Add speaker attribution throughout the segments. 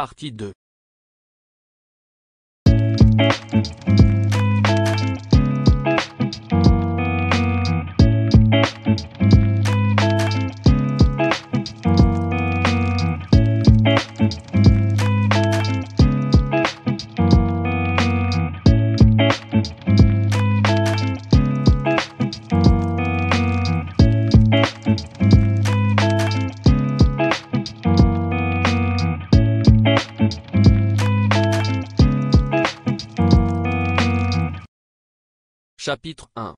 Speaker 1: Partie 2. Chapitre 1.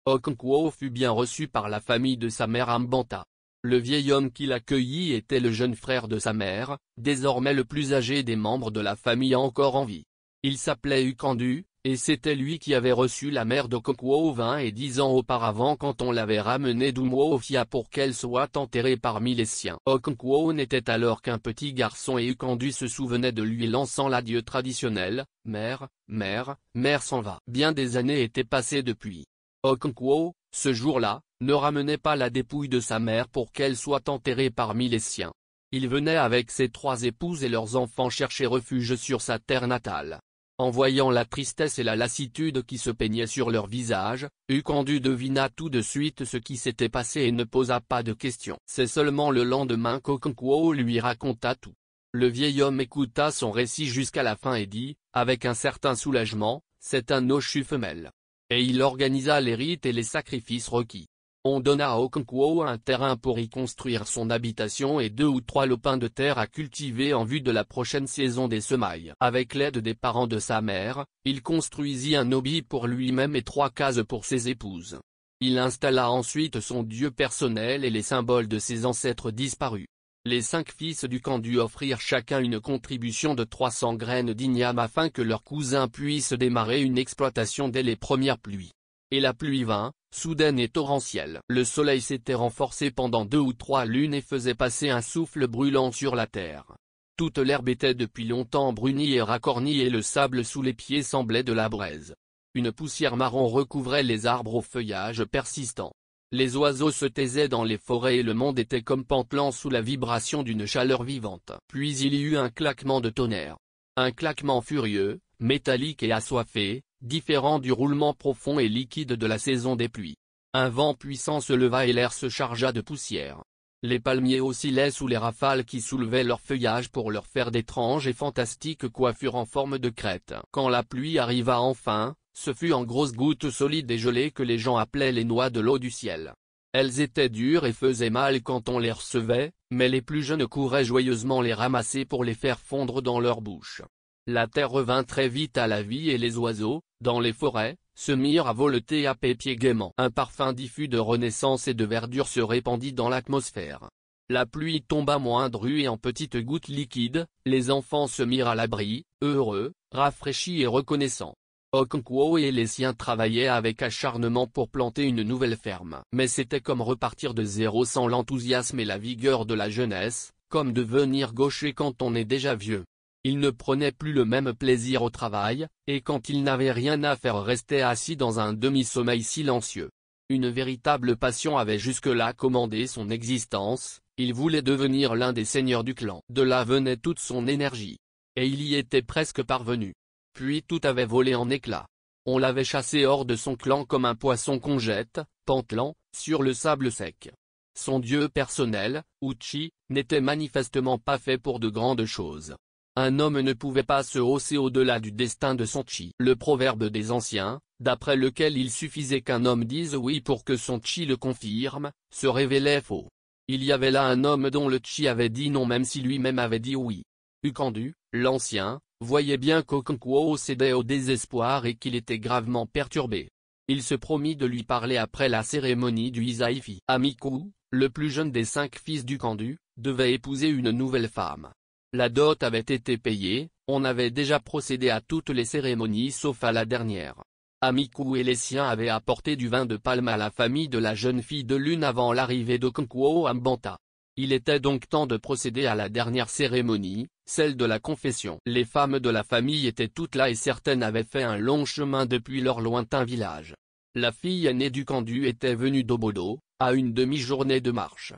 Speaker 1: Okonkwo fut bien reçu par la famille de sa mère Mbanta. Le vieil homme qui l'accueillit était le jeune frère de sa mère, désormais le plus âgé des membres de la famille encore en vie. Il s'appelait Ukandu, et c'était lui qui avait reçu la mère d'Okonkwo 20 et 10 ans auparavant quand on l'avait ramenée d'Umuofia pour qu'elle soit enterrée parmi les siens. Okonkwo n'était alors qu'un petit garçon et Ukandu se souvenait de lui lançant l'adieu traditionnel, « Mère, mère, mère s'en va ». Bien des années étaient passées depuis. Okonkwo, ce jour-là, ne ramenait pas la dépouille de sa mère pour qu'elle soit enterrée parmi les siens. Il venait avec ses 3 épouses et leurs enfants chercher refuge sur sa terre natale. En voyant la tristesse et la lassitude qui se peignaient sur leur visage, Ukandu devina tout de suite ce qui s'était passé et ne posa pas de questions. C'est seulement le lendemain qu'Okonkwo lui raconta tout. Le vieil homme écouta son récit jusqu'à la fin et dit, avec un certain soulagement, « C'est un Oshu femelle ». Et il organisa les rites et les sacrifices requis. On donna à Okonkwo un terrain pour y construire son habitation et 2 ou 3 lopins de terre à cultiver en vue de la prochaine saison des semailles. Avec l'aide des parents de sa mère, il construisit un obi pour lui-même et 3 cases pour ses épouses. Il installa ensuite son dieu personnel et les symboles de ses ancêtres disparus. Les 5 fils d'Ukandu offrirent chacun une contribution de 300 graines d'igname afin que leurs cousins puissent démarrer une exploitation dès les premières pluies. Et la pluie vint, soudaine et torrentielle. Le soleil s'était renforcé pendant 2 ou 3 lunes et faisait passer un souffle brûlant sur la terre. Toute l'herbe était depuis longtemps brunie et racornie et le sable sous les pieds semblait de la braise. Une poussière marron recouvrait les arbres au feuillage persistant. Les oiseaux se taisaient dans les forêts et le monde était comme pantelant sous la vibration d'une chaleur vivante. Puis il y eut un claquement de tonnerre. Un claquement furieux, métallique et assoiffé, différent du roulement profond et liquide de la saison des pluies. Un vent puissant se leva et l'air se chargea de poussière. Les palmiers oscillaient sous les rafales qui soulevaient leur feuillage pour leur faire d'étranges et fantastiques coiffures en forme de crête. Quand la pluie arriva enfin, ce fut en grosses gouttes solides et gelées que les gens appelaient les noix de l'eau du ciel. Elles étaient dures et faisaient mal quand on les recevait, mais les plus jeunes couraient joyeusement les ramasser pour les faire fondre dans leur bouche. La terre revint très vite à la vie et les oiseaux, dans les forêts, se mirent à voleter à pied gaiement. Un parfum diffus de renaissance et de verdure se répandit dans l'atmosphère. La pluie tomba moindre et en petites gouttes liquides, les enfants se mirent à l'abri, heureux, rafraîchis et reconnaissants. Okonkwo et les siens travaillaient avec acharnement pour planter une nouvelle ferme. Mais c'était comme repartir de zéro sans l'enthousiasme et la vigueur de la jeunesse, comme devenir gaucher quand on est déjà vieux. Il ne prenait plus le même plaisir au travail, et quand il n'avait rien à faire restait assis dans un demi-sommeil silencieux. Une véritable passion avait jusque-là commandé son existence, il voulait devenir l'un des seigneurs du clan. De là venait toute son énergie. Et il y était presque parvenu. Puis tout avait volé en éclats. On l'avait chassé hors de son clan comme un poisson qu'on jette, pantelant, sur le sable sec. Son dieu personnel, Uchi, n'était manifestement pas fait pour de grandes choses. Un homme ne pouvait pas se hausser au-delà du destin de son chi. Le proverbe des anciens, d'après lequel il suffisait qu'un homme dise oui pour que son chi le confirme, se révélait faux. Il y avait là un homme dont le chi avait dit non même si lui-même avait dit oui. Ukandu, l'ancien, voyait bien qu'Okonkwo cédait au désespoir et qu'il était gravement perturbé. Il se promit de lui parler après la cérémonie du Izaifi. Amiku, le plus jeune des 5 fils d'Ukandu, devait épouser une nouvelle femme. La dot avait été payée, on avait déjà procédé à toutes les cérémonies sauf à la dernière. Amiku et les siens avaient apporté du vin de palme à la famille de la jeune fille de l'une avant l'arrivée d'Okonkwo à Mbanta. Il était donc temps de procéder à la dernière cérémonie, celle de la confession. Les femmes de la famille étaient toutes là et certaines avaient fait un long chemin depuis leur lointain village. La fille aînée d'Ukandu était venue d'Obodo, à une demi-journée de marche.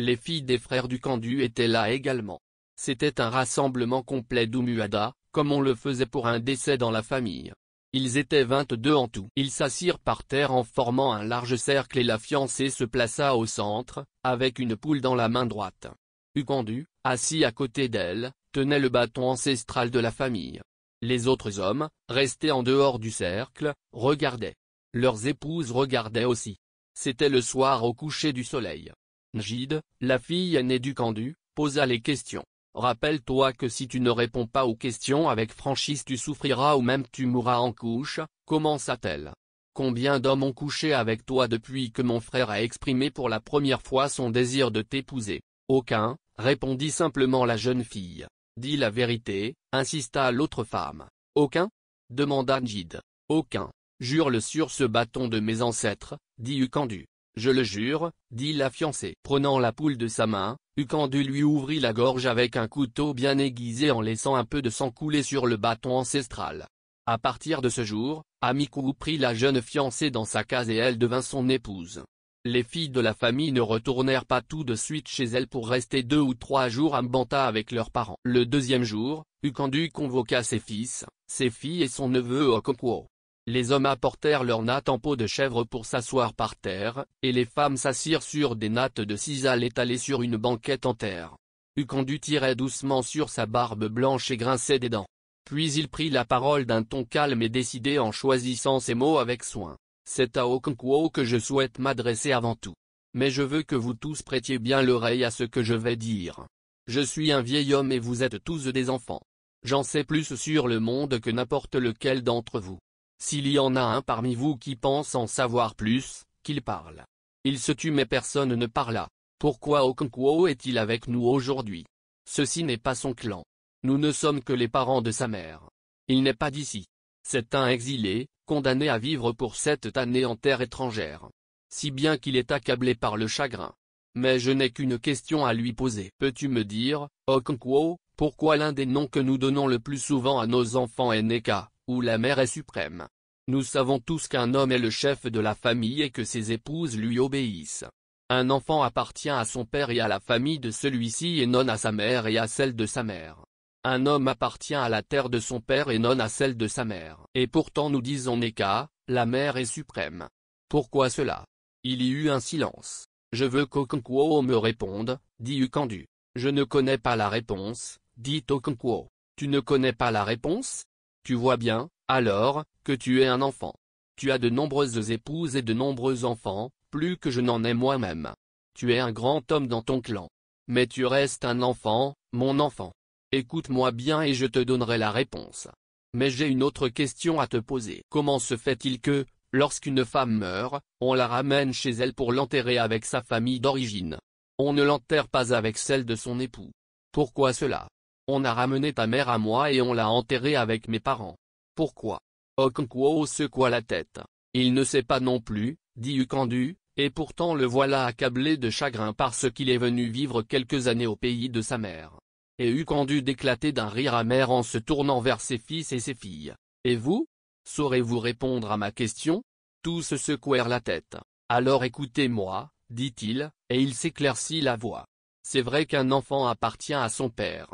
Speaker 1: Les filles des frères Dukandu étaient là également. C'était un rassemblement complet d'Umuada, comme on le faisait pour un décès dans la famille. Ils étaient 22 en tout. Ils s'assirent par terre en formant un large cercle et la fiancée se plaça au centre, avec une poule dans la main droite. Ukandu, assis à côté d'elle, tenait le bâton ancestral de la famille. Les autres hommes, restés en dehors du cercle, regardaient. Leurs épouses regardaient aussi. C'était le soir au coucher du soleil. Njid, la fille aînée d'Ukandu, posa les questions. Rappelle-toi que si tu ne réponds pas aux questions avec franchise tu souffriras ou même tu mourras en couche, commença-t-elle. Combien d'hommes ont couché avec toi depuis que mon frère a exprimé pour la première fois son désir de t'épouser? Aucun, répondit simplement la jeune fille. Dis la vérité, insista l'autre femme. Aucun? Demanda Njid. Aucun. Jure-le sur ce bâton de mes ancêtres, dit Ukandu. Je le jure, dit la fiancée. Prenant la poule de sa main, Ukandu lui ouvrit la gorge avec un couteau bien aiguisé en laissant un peu de sang couler sur le bâton ancestral. À partir de ce jour, Amikou prit la jeune fiancée dans sa case et elle devint son épouse. Les filles de la famille ne retournèrent pas tout de suite chez elles pour rester 2 ou 3 jours à Mbanta avec leurs parents. Le deuxième jour, Ukandu convoqua ses fils, ses filles et son neveu Okonkwo. Les hommes apportèrent leurs nattes en peau de chèvre pour s'asseoir par terre, et les femmes s'assirent sur des nattes de sisal étalées sur une banquette en terre. Ukandu tirait doucement sur sa barbe blanche et grinçait des dents. Puis il prit la parole d'un ton calme et décidé en choisissant ses mots avec soin. C'est à Okonkwo que je souhaite m'adresser avant tout. Mais je veux que vous tous prêtiez bien l'oreille à ce que je vais dire. Je suis un vieil homme et vous êtes tous des enfants. J'en sais plus sur le monde que n'importe lequel d'entre vous. S'il y en a un parmi vous qui pense en savoir plus, qu'il parle. Il se tut mais personne ne parla. Pourquoi Okonkwo est-il avec nous aujourd'hui? Ceci n'est pas son clan. Nous ne sommes que les parents de sa mère. Il n'est pas d'ici. C'est un exilé, condamné à vivre pour 7 années en terre étrangère. Si bien qu'il est accablé par le chagrin. Mais je n'ai qu'une question à lui poser. Peux-tu me dire, Okonkwo, pourquoi l'un des noms que nous donnons le plus souvent à nos enfants est Neka, où la mère est suprême? Nous savons tous qu'un homme est le chef de la famille et que ses épouses lui obéissent. Un enfant appartient à son père et à la famille de celui-ci et non à sa mère et à celle de sa mère. Un homme appartient à la terre de son père et non à celle de sa mère. Et pourtant nous disons Neka, la mère est suprême. Pourquoi cela? Il y eut un silence. Je veux qu'Okonkwo me réponde, dit Ukandu. Je ne connais pas la réponse, dit Okonkwo. Tu ne connais pas la réponse? Tu vois bien, alors, que tu es un enfant. Tu as de nombreuses épouses et de nombreux enfants, plus que je n'en ai moi-même. Tu es un grand homme dans ton clan. Mais tu restes un enfant, mon enfant. Écoute-moi bien et je te donnerai la réponse. Mais j'ai une autre question à te poser. Comment se fait-il que, lorsqu'une femme meurt, on la ramène chez elle pour l'enterrer avec sa famille d'origine? On ne l'enterre pas avec celle de son époux. Pourquoi cela? On a ramené ta mère à moi et on l'a enterrée avec mes parents. Pourquoi? Okonkwo secoua la tête. Il ne sait pas non plus, dit Ukandu, et pourtant le voilà accablé de chagrin parce qu'il est venu vivre quelques années au pays de sa mère. Et Ukandu d'éclater d'un rire amer en se tournant vers ses fils et ses filles. Et vous? Saurez-vous répondre à ma question? Tous secouèrent la tête. Alors écoutez-moi, dit-il, et il s'éclaircit la voix. C'est vrai qu'un enfant appartient à son père.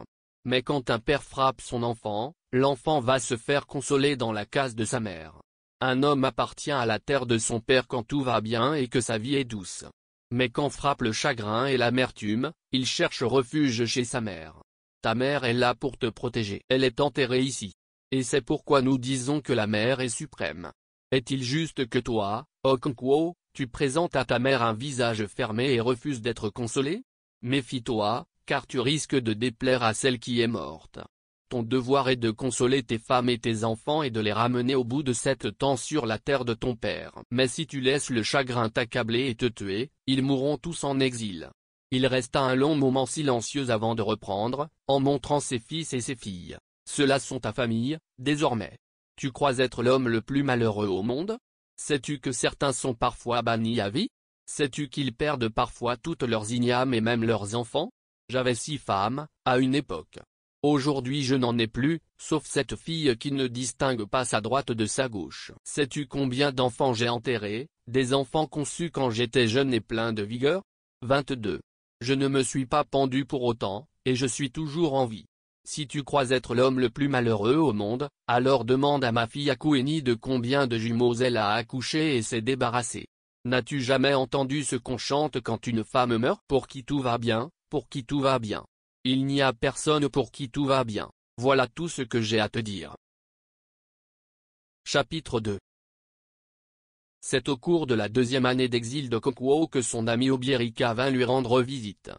Speaker 1: Mais quand un père frappe son enfant, l'enfant va se faire consoler dans la case de sa mère. Un homme appartient à la terre de son père quand tout va bien et que sa vie est douce. Mais quand frappe le chagrin et l'amertume, il cherche refuge chez sa mère. Ta mère est là pour te protéger. Elle est enterrée ici. Et c'est pourquoi nous disons que la mère est suprême. Est-il juste que toi, Okonkwo, tu présentes à ta mère un visage fermé et refuses d'être consolé? Méfie-toi, car tu risques de déplaire à celle qui est morte. Ton devoir est de consoler tes femmes et tes enfants et de les ramener au bout de 7 temps sur la terre de ton père. Mais si tu laisses le chagrin t'accabler et te tuer, ils mourront tous en exil. Il resta un long moment silencieux avant de reprendre, en montrant ses fils et ses filles. Ceux-là sont ta famille, désormais. Tu crois être l'homme le plus malheureux au monde? Sais-tu que certains sont parfois bannis à vie? Sais-tu qu'ils perdent parfois toutes leurs ignames et même leurs enfants? J'avais 6 femmes, à une époque. Aujourd'hui je n'en ai plus, sauf cette fille qui ne distingue pas sa droite de sa gauche. Sais-tu combien d'enfants j'ai enterrés, des enfants conçus quand j'étais jeune et plein de vigueur? 22. Je ne me suis pas pendu pour autant, et je suis toujours en vie. Si tu crois être l'homme le plus malheureux au monde, alors demande à ma fille Akoueni de combien de jumeaux elle a accouché et s'est débarrassée. N'as-tu jamais entendu ce qu'on chante quand une femme meurt? Pour qui tout va bien, pour qui tout va bien. Il n'y a personne pour qui tout va bien. Voilà tout ce que j'ai à te dire. Chapitre 2. C'est au cours de la 2e année d'exil de Okonkwo que son ami Obiérika vint lui rendre visite.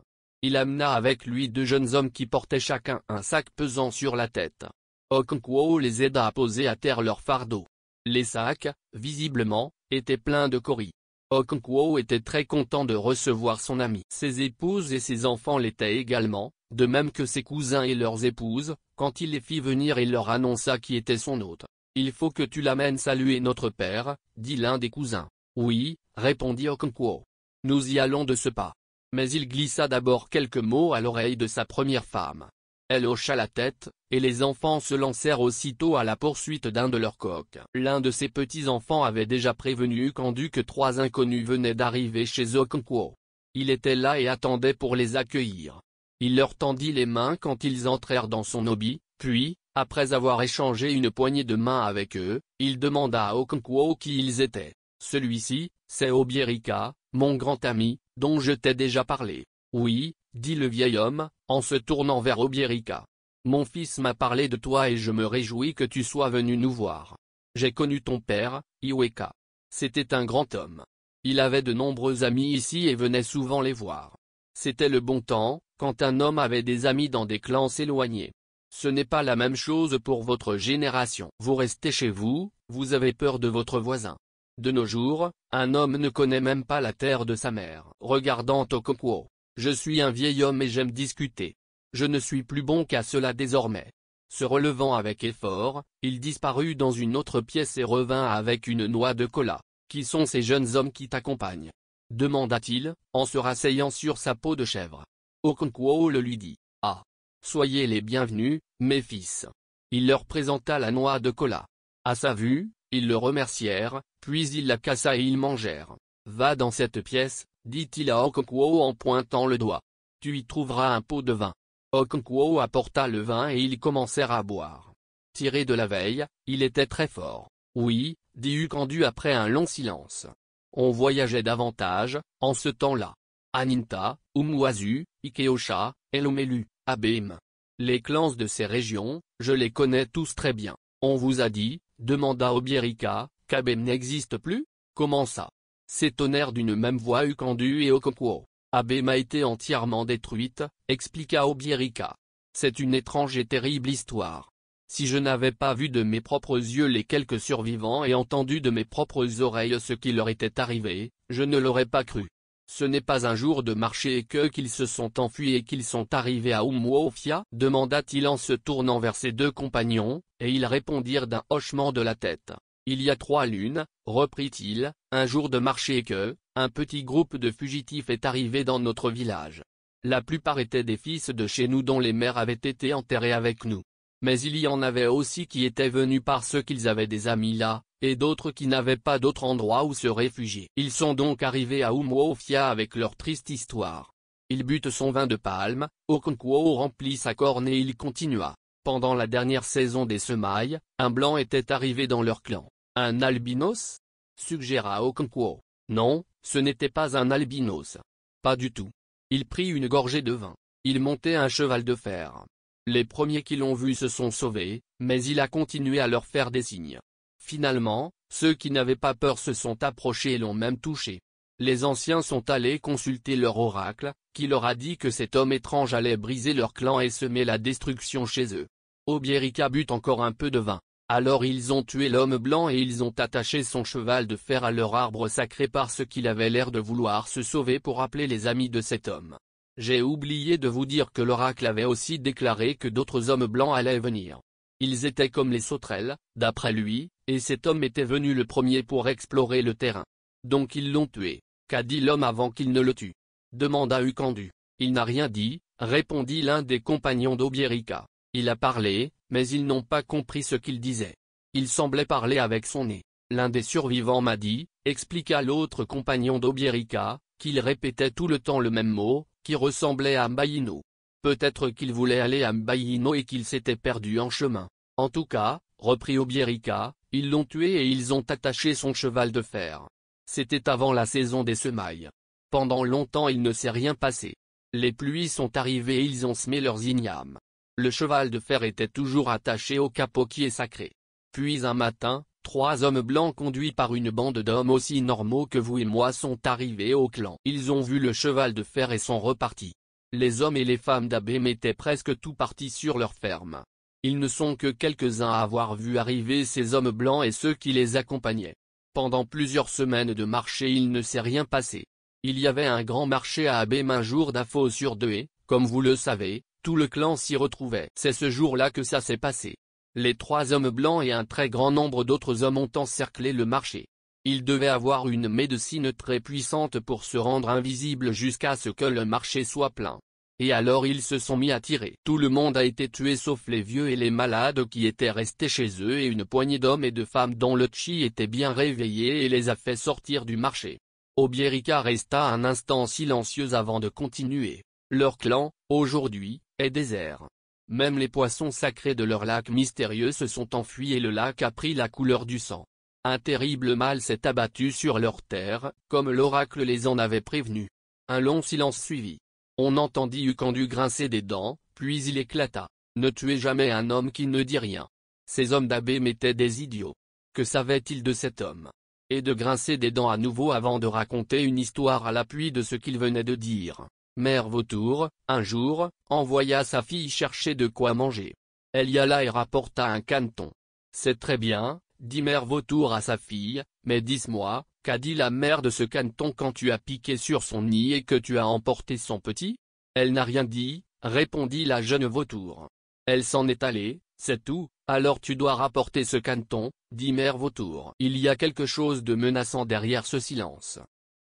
Speaker 1: Il amena avec lui 2 jeunes hommes qui portaient chacun un sac pesant sur la tête. Okonkwo les aida à poser à terre leur fardeau. Les sacs, visiblement, étaient pleins de coris. Okonkwo était très content de recevoir son ami. Ses épouses et ses enfants l'étaient également, de même que ses cousins et leurs épouses, quand il les fit venir et leur annonça qui était son hôte. « Il faut que tu l'amènes saluer notre père », dit l'un des cousins. « Oui », répondit Okonkwo. « Nous y allons de ce pas. » Mais il glissa d'abord quelques mots à l'oreille de sa première femme. Elle hocha la tête, et les enfants se lancèrent aussitôt à la poursuite d'un de leurs coqs. L'un de ses petits-enfants avait déjà prévenu Kandu que 3 inconnus venaient d'arriver chez Okonkwo. Il était là et attendait pour les accueillir. Il leur tendit les mains quand ils entrèrent dans son obi, puis, après avoir échangé une poignée de main avec eux, il demanda à Okonkwo qui ils étaient. Celui-ci, c'est Obiérika, mon grand ami, dont je t'ai déjà parlé. Oui, dit le vieil homme, en se tournant vers Obiérika. Mon fils m'a parlé de toi et je me réjouis que tu sois venu nous voir. J'ai connu ton père, Iweka. C'était un grand homme. Il avait de nombreux amis ici et venait souvent les voir. C'était le bon temps, quand un homme avait des amis dans des clans éloignés. Ce n'est pas la même chose pour votre génération. Vous restez chez vous, vous avez peur de votre voisin. De nos jours, un homme ne connaît même pas la terre de sa mère. Regardant Okonkwo. Je suis un vieil homme et j'aime discuter. Je ne suis plus bon qu'à cela désormais. Se relevant avec effort, il disparut dans une autre pièce et revint avec une noix de cola. Qui sont ces jeunes hommes qui t'accompagnent? Demanda-t-il, en se rasseyant sur sa peau de chèvre. Okonkwo le lui dit. Ah! Soyez les bienvenus, mes fils. Il leur présenta la noix de cola. À sa vue, ils le remercièrent, puis il la cassa et ils mangèrent. Va dans cette pièce, dit-il à Okonkwo en pointant le doigt. Tu y trouveras un pot de vin. Okonkwo apporta le vin et ils commencèrent à boire. Tiré de la veille, il était très fort. Oui, dit Ukandu après un long silence. On voyageait davantage, en ce temps-là. Aninta, Umwazu, Ikeosha, Elomelu, Abem. Les clans de ces régions, je les connais tous très bien. On vous a dit, demanda Obiérika, qu'Abem n'existe plus? Comment ça? S'étonnèrent d'une même voix Ukandu et Okonkwo. Abem a été entièrement détruite, expliqua Obiérika. C'est une étrange et terrible histoire. Si je n'avais pas vu de mes propres yeux les quelques survivants et entendu de mes propres oreilles ce qui leur était arrivé, je ne l'aurais pas cru. Ce n'est pas un jour de marché et que qu'ils se sont enfuis et qu'ils sont arrivés à Umuofia? Demanda-t-il en se tournant vers ses 2 compagnons, et ils répondirent d'un hochement de la tête. Il y a 3 lunes, reprit-il, un jour de marché et que, un petit groupe de fugitifs est arrivé dans notre village. La plupart étaient des fils de chez nous dont les mères avaient été enterrées avec nous. Mais il y en avait aussi qui étaient venus parce qu'ils avaient des amis là, et d'autres qui n'avaient pas d'autre endroit où se réfugier. Ils sont donc arrivés à Umuofia avec leur triste histoire. Il but son vin de palme, Okonkwo remplit sa corne et il continua. Pendant la dernière saison des semailles, un blanc était arrivé dans leur clan. Un albinos? Suggéra Okonkwo. Non, ce n'était pas un albinos. Pas du tout. Il prit une gorgée de vin. Il montait un cheval de fer. Les premiers qui l'ont vu se sont sauvés, mais il a continué à leur faire des signes. Finalement, ceux qui n'avaient pas peur se sont approchés et l'ont même touché. Les anciens sont allés consulter leur oracle, qui leur a dit que cet homme étrange allait briser leur clan et semer la destruction chez eux. Obiérika but encore un peu de vin. Alors ils ont tué l'homme blanc et ils ont attaché son cheval de fer à leur arbre sacré parce qu'il avait l'air de vouloir se sauver pour appeler les amis de cet homme. J'ai oublié de vous dire que l'oracle avait aussi déclaré que d'autres hommes blancs allaient venir. Ils étaient comme les sauterelles, d'après lui, et cet homme était venu le premier pour explorer le terrain. Donc ils l'ont tué. Qu'a dit l'homme avant qu'il ne le tue? Demanda Ukandu. Il n'a rien dit, répondit l'un des compagnons d'Obiérika. Il a parlé, mais ils n'ont pas compris ce qu'il disait. Il semblait parler avec son nez. L'un des survivants m'a dit, expliqua l'autre compagnon d'Obiérika, qu'il répétait tout le temps le même mot, qui ressemblait à Mbaïno. Peut-être qu'il voulait aller à Mbaïno et qu'il s'était perdu en chemin. En tout cas, reprit Obierica, ils l'ont tué et ils ont attaché son cheval de fer. C'était avant la saison des semailles. Pendant longtemps il ne s'est rien passé. Les pluies sont arrivées et ils ont semé leurs ignames. Le cheval de fer était toujours attaché au capot qui est sacré. Puis un matin, 3 hommes blancs conduits par une bande d'hommes aussi normaux que vous et moi sont arrivés au clan. Ils ont vu le cheval de fer et sont repartis. Les hommes et les femmes d'Abem étaient presque tous partis sur leur ferme. Ils ne sont que quelques-uns à avoir vu arriver ces hommes blancs et ceux qui les accompagnaient. Pendant plusieurs semaines de marché il ne s'est rien passé. Il y avait un grand marché à Abem un jour d'Afo sur 2 et, comme vous le savez, tout le clan s'y retrouvait. C'est ce jour-là que ça s'est passé. Les 3 hommes blancs et un très grand nombre d'autres hommes ont encerclé le marché. Ils devaient avoir une médecine très puissante pour se rendre invisibles jusqu'à ce que le marché soit plein. Et alors ils se sont mis à tirer. Tout le monde a été tué sauf les vieux et les malades qui étaient restés chez eux et une poignée d'hommes et de femmes dont le chi était bien réveillé et les a fait sortir du marché. Obierica resta un instant silencieuse avant de continuer. Leur clan, aujourd'hui, est désert. Même les poissons sacrés de leur lac mystérieux se sont enfuis et le lac a pris la couleur du sang. Un terrible mal s'est abattu sur leur terre, comme l'oracle les en avait prévenus. Un long silence suivit. On entendit Ukandu grincer des dents, puis il éclata. Ne tuez jamais un homme qui ne dit rien. Ces hommes d'Abem étaient des idiots. Que savait-il de cet homme? Et de grincer des dents à nouveau avant de raconter une histoire à l'appui de ce qu'il venait de dire. Mère Vautour, un jour, envoya sa fille chercher de quoi manger. Elle y alla et rapporta un caneton. C'est très bien, dit Mère Vautour à sa fille, mais dis-moi, qu'a dit la mère de ce caneton quand tu as piqué sur son nid et que tu as emporté son petit? Elle n'a rien dit, répondit la jeune Vautour. Elle s'en est allée, c'est tout, alors tu dois rapporter ce caneton, dit Mère Vautour. Il y a quelque chose de menaçant derrière ce silence.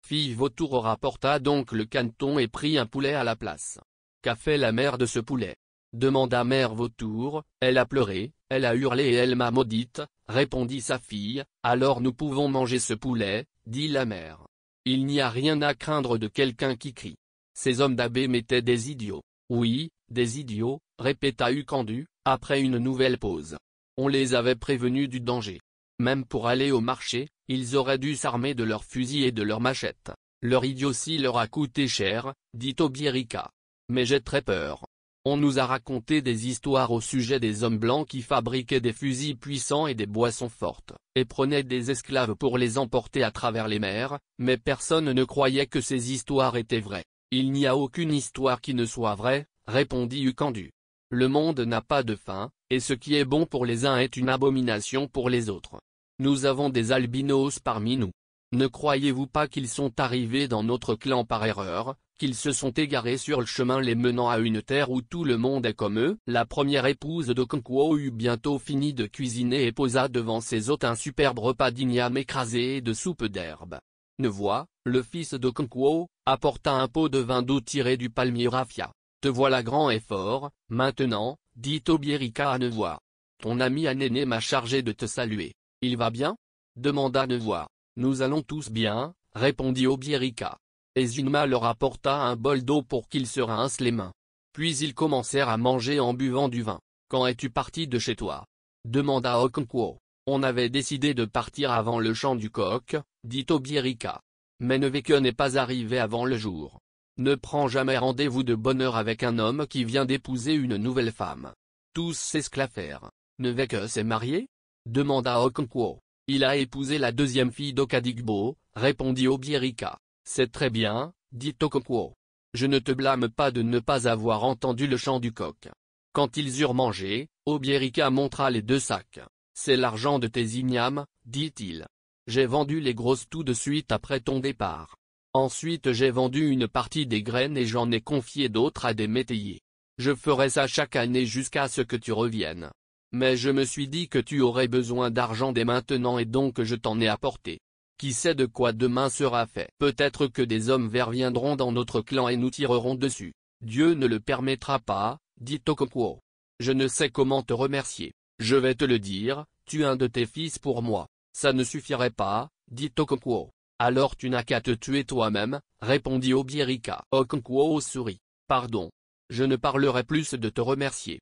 Speaker 1: Fille Vautour rapporta donc le caneton et prit un poulet à la place. Qu'a fait la mère de ce poulet? Demanda Mère Vautour. Elle a pleuré, elle a hurlé et elle m'a maudite, répondit sa fille. Alors nous pouvons manger ce poulet, dit la mère. Il n'y a rien à craindre de quelqu'un qui crie. Ces hommes d'Abem étaient des idiots. Oui, des idiots, répéta Ukandu, après une nouvelle pause. On les avait prévenus du danger. Même pour aller au marché, ils auraient dû s'armer de leurs fusils et de leurs machettes. Leur idiotie leur a coûté cher, dit Obierica. Mais j'ai très peur. On nous a raconté des histoires au sujet des hommes blancs qui fabriquaient des fusils puissants et des boissons fortes, et prenaient des esclaves pour les emporter à travers les mers, mais personne ne croyait que ces histoires étaient vraies. Il n'y a aucune histoire qui ne soit vraie, répondit Ukandu. Le monde n'a pas de fin, et ce qui est bon pour les uns est une abomination pour les autres. Nous avons des albinos parmi nous. Ne croyez-vous pas qu'ils sont arrivés dans notre clan par erreur, qu'ils se sont égarés sur le chemin les menant à une terre où tout le monde est comme eux? La première épouse d'Okonkwo eut bientôt fini de cuisiner et posa devant ses hôtes un superbe repas d'igname écrasé et de soupe d'herbe. Nevoie, le fils d'Okonkwo, apporta un pot de vin d'eau tiré du palmier raffia. Te voilà grand et fort, maintenant, dit Obierica à Nevoie. Ton ami Anéné m'a chargé de te saluer. Il va bien? Demanda Nevoie. Nous allons tous bien, répondit Obierica. Ezunma leur apporta un bol d'eau pour qu'ils se rincent les mains. Puis ils commencèrent à manger en buvant du vin. Quand es-tu parti de chez toi? Demanda Okonkwo. On avait décidé de partir avant le chant du coq, dit Obierica. Mais Neveke n'est pas arrivé avant le jour. Ne prends jamais rendez-vous de bonne heure avec un homme qui vient d'épouser une nouvelle femme. Tous s'esclaffèrent. Neveke s'est marié? Demanda Okonkwo. Il a épousé la deuxième fille d'Okadigbo, répondit Obierica. C'est très bien, dit Okonkwo. Je ne te blâme pas de ne pas avoir entendu le chant du coq. Quand ils eurent mangé, Obierica montra les 2 sacs. C'est l'argent de tes ignames, dit-il. J'ai vendu les grosses tout de suite après ton départ. Ensuite j'ai vendu une partie des graines et j'en ai confié d'autres à des métayers. Je ferai ça chaque année jusqu'à ce que tu reviennes. Mais je me suis dit que tu aurais besoin d'argent dès maintenant et donc je t'en ai apporté. Qui sait de quoi demain sera fait? Peut-être que des hommes verts viendront dans notre clan et nous tirerons dessus. Dieu ne le permettra pas, dit Okonkwo. Je ne sais comment te remercier. Je vais te le dire, tue un de tes fils pour moi. Ça ne suffirait pas, dit Okonkwo. Alors tu n'as qu'à te tuer toi-même, répondit Obierika. Okonkwo sourit. Pardon. Je ne parlerai plus de te remercier.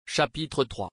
Speaker 1: Chapitre 3.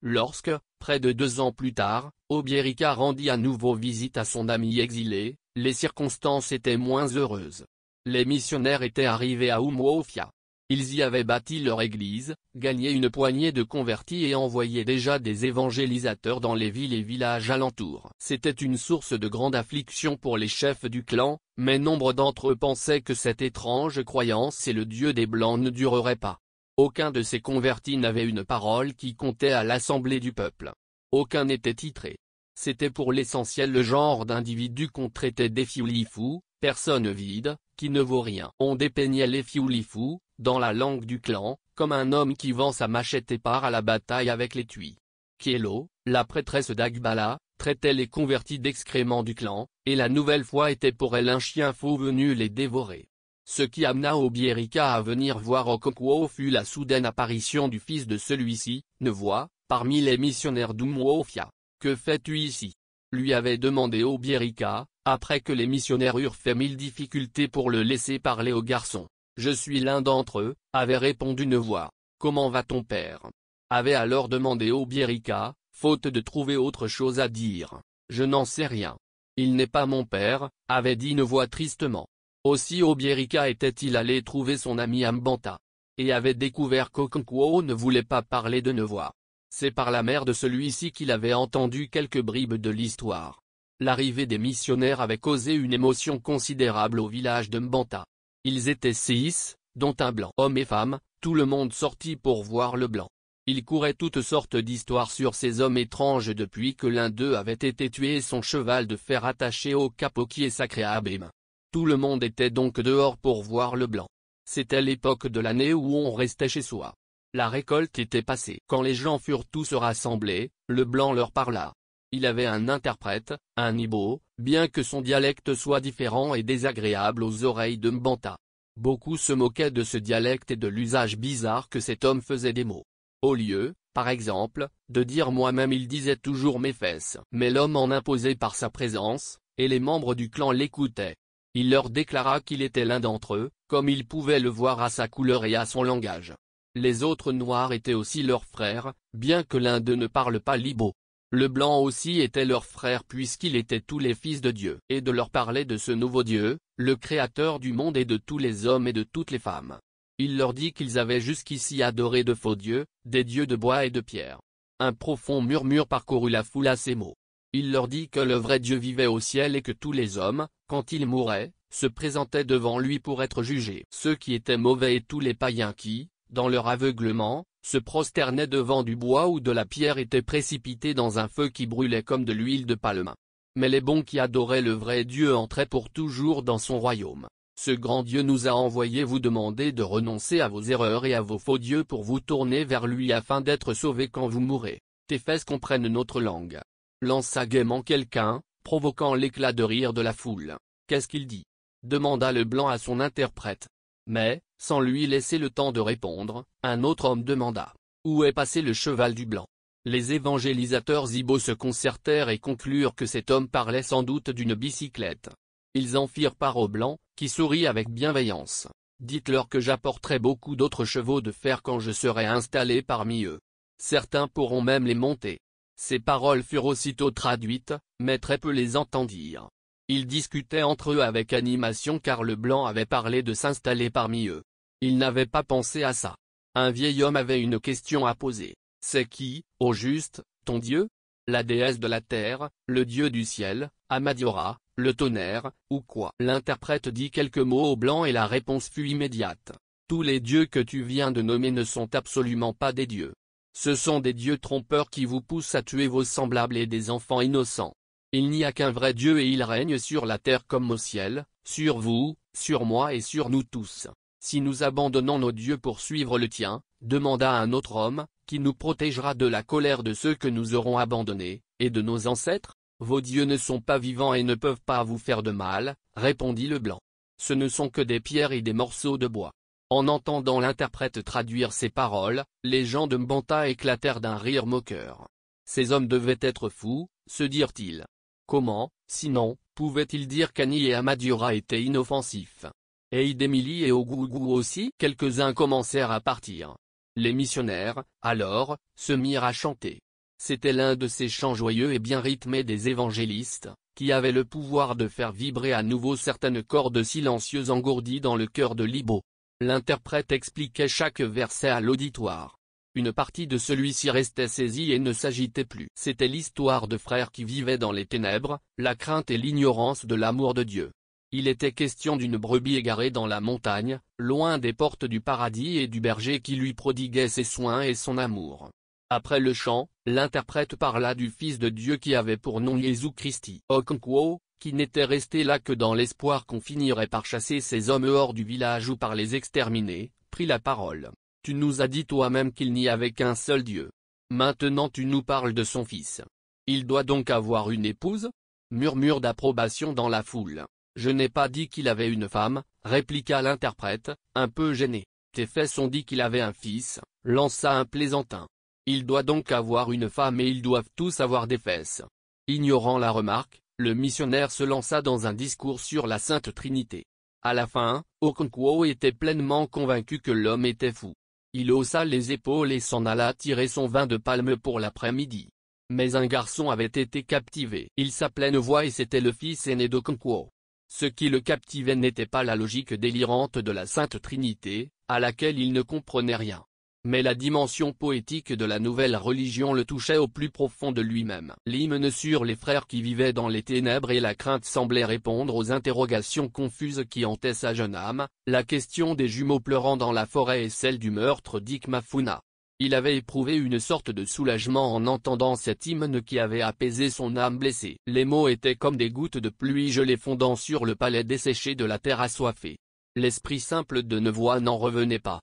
Speaker 1: Lorsque, près de 2 ans plus tard, Obierika rendit à nouveau visite à son ami exilé, les circonstances étaient moins heureuses. Les missionnaires étaient arrivés à Umuofia. Ils y avaient bâti leur église, gagné une poignée de convertis et envoyé déjà des évangélisateurs dans les villes et villages alentours. C'était une source de grande affliction pour les chefs du clan, mais nombre d'entre eux pensaient que cette étrange croyance et le Dieu des Blancs ne durerait pas. Aucun de ces convertis n'avait une parole qui comptait à l'assemblée du peuple. Aucun n'était titré. C'était pour l'essentiel le genre d'individu qu'on traitait d'Effiulifu, personne vide, qui ne vaut rien. On dépeignait l'Effiulifu, dans la langue du clan, comme un homme qui vend sa machette et part à la bataille avec l'étui. Kielo, la prêtresse d'Agbala, traitait les convertis d'excréments du clan, et la nouvelle foi était pour elle un chien faux venu les dévorer. Ce qui amena Obierika à venir voir Okonkwo fut la soudaine apparition du fils de celui-ci, Nevoa, parmi les missionnaires d'Umuofia. « Que fais-tu ici » lui avait demandé Obierika, après que les missionnaires eurent fait 1000 difficultés pour le laisser parler au garçon. « Je suis l'un d'entre eux » avait répondu Nevoa. « Comment va ton père » avait alors demandé Obierika, faute de trouver autre chose à dire. « Je n'en sais rien. Il n'est pas mon père » avait dit Nevoa tristement. Aussi Obierika était-il allé trouver son ami Ambanta. Et avait découvert qu'Okonkwo ne voulait pas parler de Nevoa. C'est par la mère de celui-ci qu'il avait entendu quelques bribes de l'histoire. L'arrivée des missionnaires avait causé une émotion considérable au village de Mbanta. Ils étaient 6, dont un blanc. Hommes et femmes, tout le monde sortit pour voir le blanc. Il courait toutes sortes d'histoires sur ces hommes étranges depuis que l'un d'eux avait été tué et son cheval de fer attaché au capot qui est sacré à Abim. Tout le monde était donc dehors pour voir le blanc. C'était l'époque de l'année où on restait chez soi. La récolte était passée. Quand les gens furent tous rassemblés, le blanc leur parla. Il avait un interprète, un Ibo, bien que son dialecte soit différent et désagréable aux oreilles de Mbanta. Beaucoup se moquaient de ce dialecte et de l'usage bizarre que cet homme faisait des mots. Au lieu, par exemple, de dire moi-même il disait toujours mes fesses. Mais l'homme en imposait par sa présence, et les membres du clan l'écoutaient. Il leur déclara qu'il était l'un d'entre eux, comme ils pouvaient le voir à sa couleur et à son langage. Les autres noirs étaient aussi leurs frères, bien que l'un d'eux ne parle pas l'Ibo. Le blanc aussi était leur frère puisqu'ils étaient tous les fils de Dieu. Et de leur parler de ce nouveau Dieu, le créateur du monde et de tous les hommes et de toutes les femmes. Il leur dit qu'ils avaient jusqu'ici adoré de faux dieux, des dieux de bois et de pierre. Un profond murmure parcourut la foule à ces mots. Il leur dit que le vrai Dieu vivait au ciel et que tous les hommes, quand ils mouraient, se présentaient devant lui pour être jugés. Ceux qui étaient mauvais et tous les païens qui, dans leur aveuglement, se prosternaient devant du bois ou de la pierre étaient précipités dans un feu qui brûlait comme de l'huile de palme. Mais les bons qui adoraient le vrai Dieu entraient pour toujours dans son royaume. Ce grand Dieu nous a envoyé vous demander de renoncer à vos erreurs et à vos faux dieux pour vous tourner vers lui afin d'être sauvés quand vous mourrez. Tes fesses comprennent notre langue. Lança gaiement quelqu'un, provoquant l'éclat de rire de la foule. Qu'est-ce qu'il dit ? Demanda le blanc à son interprète. Mais, sans lui laisser le temps de répondre, un autre homme demanda. Où est passé le cheval du blanc ? Les évangélisateurs Ibo se concertèrent et conclurent que cet homme parlait sans doute d'une bicyclette. Ils en firent part au blanc, qui sourit avec bienveillance. Dites-leur que j'apporterai beaucoup d'autres chevaux de fer quand je serai installé parmi eux. Certains pourront même les monter. Ces paroles furent aussitôt traduites, mais très peu les entendirent. Ils discutaient entre eux avec animation car le blanc avait parlé de s'installer parmi eux. Ils n'avaient pas pensé à ça. Un vieil homme avait une question à poser. C'est qui, au juste, ton Dieu ? La déesse de la terre, le Dieu du ciel, Amadiora, le tonnerre, ou quoi ? L'interprète dit quelques mots au blanc et la réponse fut immédiate. Tous les dieux que tu viens de nommer ne sont absolument pas des dieux. Ce sont des dieux trompeurs qui vous poussent à tuer vos semblables et des enfants innocents. Il n'y a qu'un vrai Dieu et il règne sur la terre comme au ciel, sur vous, sur moi et sur nous tous. Si nous abandonnons nos dieux pour suivre le tien, demanda un autre homme, qui nous protégera de la colère de ceux que nous aurons abandonnés, et de nos ancêtres ? Vos dieux ne sont pas vivants et ne peuvent pas vous faire de mal, répondit le blanc. Ce ne sont que des pierres et des morceaux de bois. En entendant l'interprète traduire ces paroles, les gens de Mbanta éclatèrent d'un rire moqueur. Ces hommes devaient être fous, se dirent-ils. Comment, sinon, pouvait-il dire qu'Annie et Amadura étaient inoffensifs? Et d'Emily et Ogougou aussi? Quelques-uns commencèrent à partir. Les missionnaires, alors, se mirent à chanter. C'était l'un de ces chants joyeux et bien rythmés des évangélistes, qui avaient le pouvoir de faire vibrer à nouveau certaines cordes silencieuses engourdies dans le cœur de Libo. L'interprète expliquait chaque verset à l'auditoire. Une partie de celui-ci restait saisie et ne s'agitait plus. C'était l'histoire de frères qui vivaient dans les ténèbres, la crainte et l'ignorance de l'amour de Dieu. Il était question d'une brebis égarée dans la montagne, loin des portes du paradis et du berger qui lui prodiguait ses soins et son amour. Après le chant, l'interprète parla du Fils de Dieu qui avait pour nom Jésus-Christ. Okonkwo, qui n'était resté là que dans l'espoir qu'on finirait par chasser ces hommes hors du village ou par les exterminer, prit la parole. Tu nous as dit toi-même qu'il n'y avait qu'un seul Dieu. Maintenant tu nous parles de son Fils. Il doit donc avoir une épouse? Murmure d'approbation dans la foule. Je n'ai pas dit qu'il avait une femme, répliqua l'interprète, un peu gêné. Tes faits sont dit qu'il avait un fils, lança un plaisantin. Il doit donc avoir une femme et ils doivent tous avoir des fesses. Ignorant la remarque, le missionnaire se lança dans un discours sur la Sainte Trinité. À la fin, Okonkwo était pleinement convaincu que l'homme était fou. Il haussa les épaules et s'en alla tirer son vin de palme pour l'après-midi. Mais un garçon avait été captivé. Il s'appelait Nevoa et c'était le fils aîné d'Okonkwo. Ce qui le captivait n'était pas la logique délirante de la Sainte Trinité, à laquelle il ne comprenait rien. Mais la dimension poétique de la nouvelle religion le touchait au plus profond de lui-même. L'hymne sur les frères qui vivaient dans les ténèbres et la crainte semblait répondre aux interrogations confuses qui hantaient sa jeune âme, la question des jumeaux pleurant dans la forêt et celle du meurtre d'Ikmafuna. Il avait éprouvé une sorte de soulagement en entendant cet hymne qui avait apaisé son âme blessée. Les mots étaient comme des gouttes de pluie gelées fondant sur le palais desséché de la terre assoiffée. L'esprit simple de Nevoa n'en revenait pas.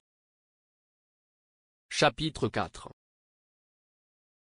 Speaker 1: Chapitre 4.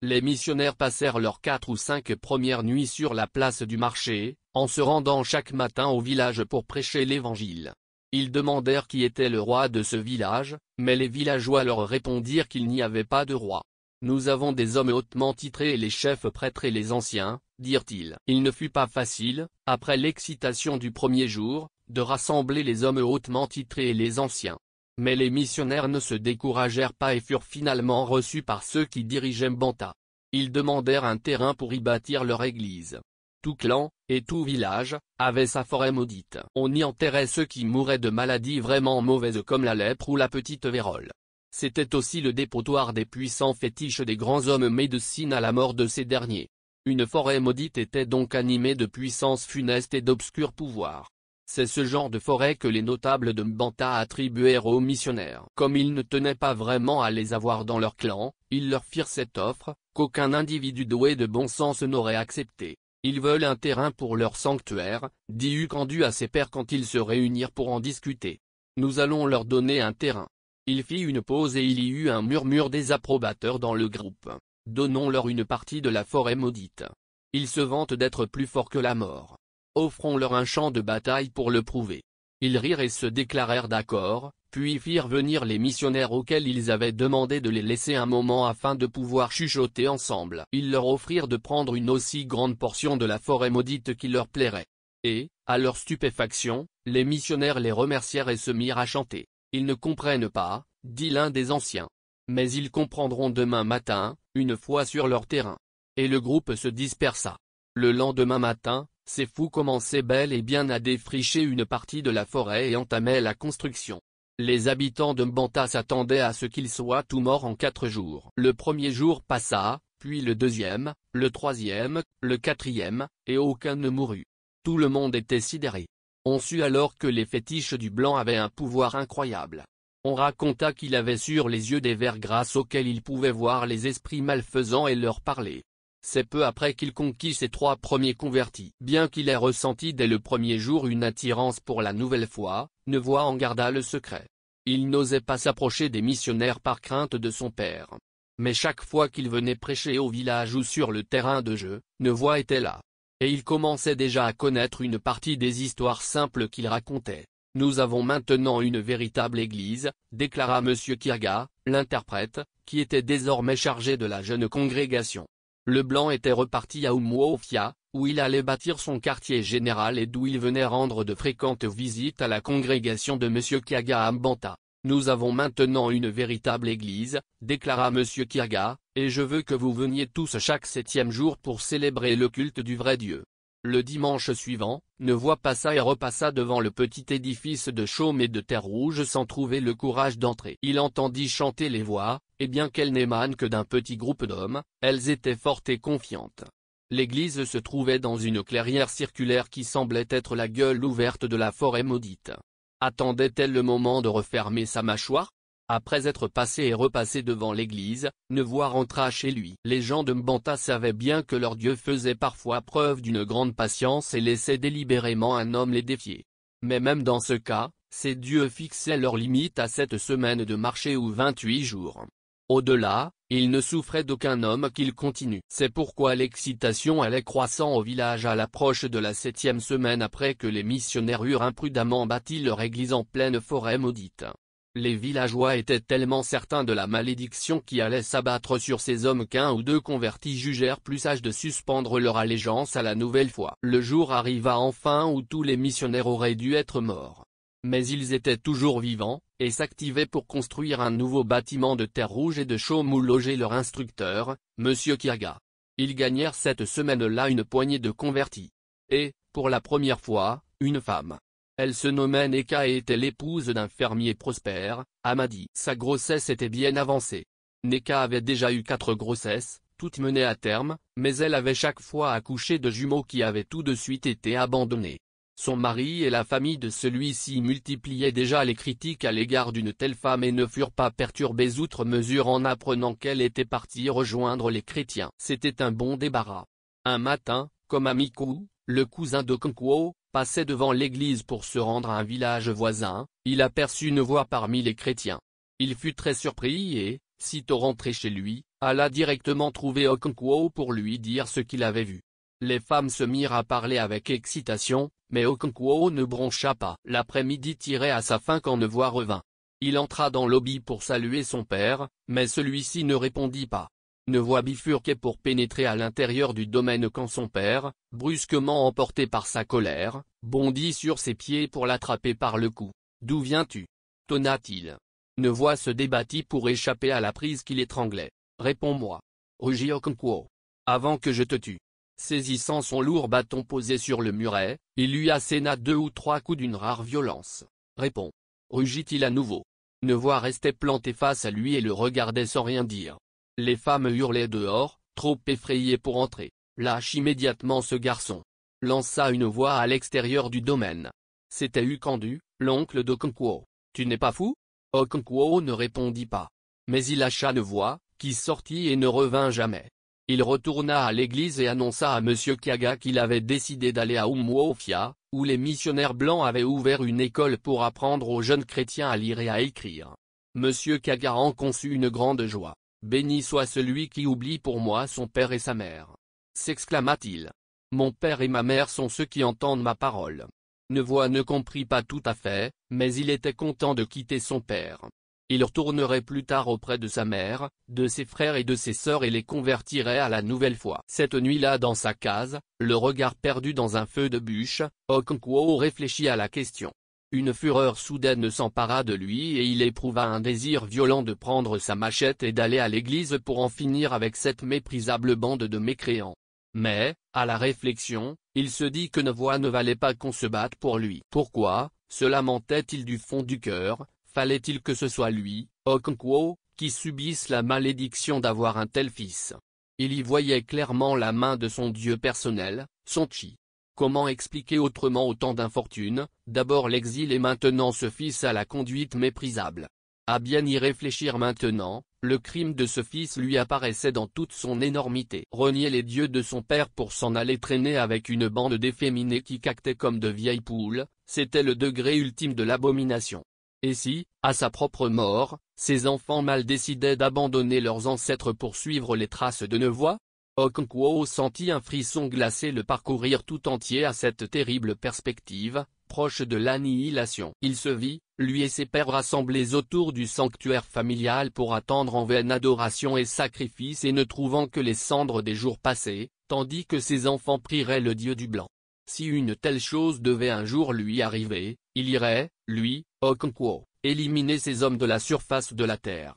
Speaker 1: Les missionnaires passèrent leurs 4 ou 5 premières nuits sur la place du marché, en se rendant chaque matin au village pour prêcher l'Évangile. Ils demandèrent qui était le roi de ce village, mais les villageois leur répondirent qu'il n'y avait pas de roi. Nous avons des hommes hautement titrés et les chefs prêtres et les anciens, dirent-ils. Il ne fut pas facile, après l'excitation du premier jour, de rassembler les hommes hautement titrés et les anciens. Mais les missionnaires ne se découragèrent pas et furent finalement reçus par ceux qui dirigeaient Mbanta. Ils demandèrent un terrain pour y bâtir leur église. Tout clan, et tout village, avait sa forêt maudite. On y enterrait ceux qui mouraient de maladies vraiment mauvaises comme la lèpre ou la petite vérole. C'était aussi le dépotoir des puissants fétiches des grands hommes médecines à la mort de ces derniers. Une forêt maudite était donc animée de puissances funestes et d'obscurs pouvoirs. C'est ce genre de forêt que les notables de Mbanta attribuèrent aux missionnaires. Comme ils ne tenaient pas vraiment à les avoir dans leur clan, ils leur firent cette offre, qu'aucun individu doué de bon sens n'aurait acceptée. Ils veulent un terrain pour leur sanctuaire, dit Ukandu à ses pairs quand ils se réunirent pour en discuter. Nous allons leur donner un terrain. Il fit une pause et il y eut un murmure désapprobateur dans le groupe. Donnons-leur une partie de la forêt maudite. Ils se vantent d'être plus forts que la mort. Offrons-leur un champ de bataille pour le prouver. Ils rirent et se déclarèrent d'accord, puis firent venir les missionnaires auxquels ils avaient demandé de les laisser un moment afin de pouvoir chuchoter ensemble. Ils leur offrirent de prendre une aussi grande portion de la forêt maudite qui leur plairait. Et, à leur stupéfaction, les missionnaires les remercièrent et se mirent à chanter. Ils ne comprennent pas, dit l'un des anciens. Mais ils comprendront demain matin, une fois sur leur terrain. Et le groupe se dispersa. Le lendemain matin, ces fous commençaient bel et bien à défricher une partie de la forêt et entamaient la construction. Les habitants de Mbanta s'attendaient à ce qu'ils soient tous morts en 4 jours. Le premier jour passa, puis le deuxième, le troisième, le quatrième, et aucun ne mourut. Tout le monde était sidéré. On sut alors que les fétiches du blanc avaient un pouvoir incroyable. On raconta qu'il avait sur les yeux des vers grâce auxquels il pouvait voir les esprits malfaisants et leur parler. C'est peu après qu'il conquit ses 3 premiers convertis. Bien qu'il ait ressenti dès le premier jour une attirance pour la nouvelle foi, Nevoa en garda le secret. Il n'osait pas s'approcher des missionnaires par crainte de son père. Mais chaque fois qu'il venait prêcher au village ou sur le terrain de jeu, Nevoa était là. Et il commençait déjà à connaître une partie des histoires simples qu'il racontait. Nous avons maintenant une véritable église, déclara M. Kirga, l'interprète, qui était désormais chargé de la jeune congrégation. Le blanc était reparti à Umuofia, où il allait bâtir son quartier général et d'où il venait rendre de fréquentes visites à la congrégation de M. Kiaga à Mbanta. Nous avons maintenant une véritable église, déclara M. Kiaga, et je veux que vous veniez tous chaque 7e jour pour célébrer le culte du vrai Dieu. Le dimanche suivant, Nevoie passa et repassa devant le petit édifice de chaume et de terre rouge sans trouver le courage d'entrer. Il entendit chanter les voix, et bien qu'elles n'émanent que d'un petit groupe d'hommes, elles étaient fortes et confiantes. L'église se trouvait dans une clairière circulaire qui semblait être la gueule ouverte de la forêt maudite. Attendait-elle le moment de refermer sa mâchoire? Après être passé et repassé devant l'église, Nevoie rentra chez lui. Les gens de Mbanta savaient bien que leur Dieu faisait parfois preuve d'une grande patience et laissait délibérément un homme les défier. Mais même dans ce cas, ces dieux fixaient leurs limites à 7 semaines de marché ou 28 jours. Au-delà, il ne souffrait d'aucun homme qu'il continue. C'est pourquoi l'excitation allait croissant au village à l'approche de la 7e semaine après que les missionnaires eurent imprudemment bâti leur église en pleine forêt maudite. Les villageois étaient tellement certains de la malédiction qui allait s'abattre sur ces hommes qu'un ou deux convertis jugèrent plus sage de suspendre leur allégeance à la nouvelle foi. Le jour arriva enfin où tous les missionnaires auraient dû être morts. Mais ils étaient toujours vivants, et s'activaient pour construire un nouveau bâtiment de terre rouge et de chaume où logeait leur instructeur, M. Kiaga. Ils gagnèrent cette semaine-là une poignée de convertis. Et, pour la première fois, une femme. Elle se nommait Neka et était l'épouse d'un fermier prospère, Amadi. Sa grossesse était bien avancée. Neka avait déjà eu 4 grossesses, toutes menées à terme, mais elle avait chaque fois accouché de jumeaux qui avaient tout de suite été abandonnés. Son mari et la famille de celui-ci multipliaient déjà les critiques à l'égard d'une telle femme et ne furent pas perturbés outre mesure en apprenant qu'elle était partie rejoindre les chrétiens. C'était un bon débarras. Un matin, comme Amiku, le cousin d'Okonkwo, passait devant l'église pour se rendre à un village voisin, il aperçut Nevoie parmi les chrétiens. Il fut très surpris et, sitôt rentré chez lui, alla directement trouver Okonkwo pour lui dire ce qu'il avait vu. Les femmes se mirent à parler avec excitation, mais Okonkwo ne broncha pas. L'après-midi tirait à sa fin quand Nevoie revint. Il entra dans le lobby pour saluer son père, mais celui-ci ne répondit pas. Nevoie bifurquait pour pénétrer à l'intérieur du domaine quand son père, brusquement emporté par sa colère, bondit sur ses pieds pour l'attraper par le cou. « D'où viens-tu » tonna-t-il. Nevoie se débattit pour échapper à la prise qui l'étranglait. « Réponds-moi » rugit Okonkwo. « Avant que je te tue » Saisissant son lourd bâton posé sur le muret, il lui asséna 2 ou 3 coups d'une rare violence. « Réponds » rugit-il à nouveau. Nevoie restait planté face à lui et le regardait sans rien dire. Les femmes hurlaient dehors, trop effrayées pour entrer. Lâche immédiatement ce garçon. Lança une voix à l'extérieur du domaine. C'était Ukandu, l'oncle d'Okonkwo. Tu n'es pas fou? Okonkwo ne répondit pas. Mais il lâcha une voix, qui sortit et ne revint jamais. Il retourna à l'église et annonça à M. Kiaga qu'il avait décidé d'aller à Umuofia, où les missionnaires blancs avaient ouvert une école pour apprendre aux jeunes chrétiens à lire et à écrire. M. Kiaga en conçut une grande joie. « Béni soit celui qui oublie pour moi son père et sa mère » s'exclama-t-il. « Mon père et ma mère sont ceux qui entendent ma parole. » Nevoie ne comprit pas tout à fait, mais il était content de quitter son père. Il retournerait plus tard auprès de sa mère, de ses frères et de ses sœurs et les convertirait à la nouvelle foi. Cette nuit-là dans sa case, le regard perdu dans un feu de bûche, Okonkwo réfléchit à la question. Une fureur soudaine s'empara de lui et il éprouva un désir violent de prendre sa machette et d'aller à l'église pour en finir avec cette méprisable bande de mécréants. Mais, à la réflexion, il se dit que Nevoie ne valait pas qu'on se batte pour lui. Pourquoi, se lamentait-il du fond du cœur, fallait-il que ce soit lui, Okonkwo, qui subisse la malédiction d'avoir un tel fils? Il y voyait clairement la main de son dieu personnel, son chi. Comment expliquer autrement autant d'infortunes, d'abord l'exil et maintenant ce fils à la conduite méprisable? À bien y réfléchir maintenant, le crime de ce fils lui apparaissait dans toute son énormité. Renier les dieux de son père pour s'en aller traîner avec une bande d'efféminés qui caquetaient comme de vieilles poules, c'était le degré ultime de l'abomination. Et si, à sa propre mort, ses enfants mal décidaient d'abandonner leurs ancêtres pour suivre les traces de Nevoie? Okonkwo sentit un frisson glacé le parcourir tout entier à cette terrible perspective, proche de l'annihilation. Il se vit, lui et ses pères rassemblés autour du sanctuaire familial pour attendre en vaine adoration et sacrifice et ne trouvant que les cendres des jours passés, tandis que ses enfants prieraient le Dieu du blanc. Si une telle chose devait un jour lui arriver, il irait, lui, Okonkwo, éliminer ces hommes de la surface de la terre.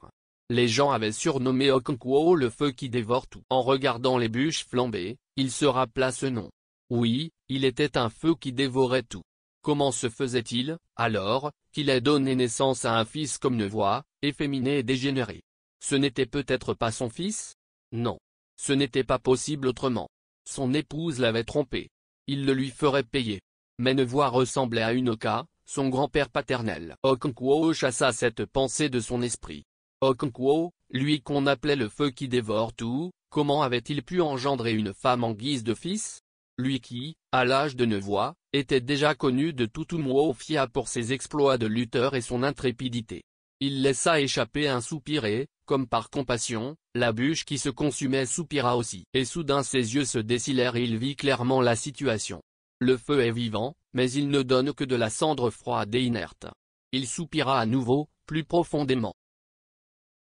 Speaker 1: Les gens avaient surnommé Okonkwo le feu qui dévore tout. En regardant les bûches flamber, il se rappela ce nom. Oui, il était un feu qui dévorait tout. Comment se faisait-il, alors, qu'il ait donné naissance à un fils comme une voix, efféminé et dégénéré? Ce n'était peut-être pas son fils? Non. Ce n'était pas possible autrement. Son épouse l'avait trompé. Il le lui ferait payer. Mais Nevoie ressemblait à une Oka, son grand-père paternel. Okonkwo chassa cette pensée de son esprit. Okonkwo, lui qu'on appelait le feu qui dévore tout, comment avait-il pu engendrer une femme en guise de fils? Lui qui, à l'âge de 9 ans, était déjà connu de Tutumwofia pour ses exploits de lutteur et son intrépidité. Il laissa échapper un soupir et, comme par compassion, la bûche qui se consumait soupira aussi. Et soudain ses yeux se décilèrent et il vit clairement la situation. Le feu est vivant, mais il ne donne que de la cendre froide et inerte. Il soupira à nouveau, plus profondément.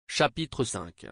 Speaker 1: Chapitre 5.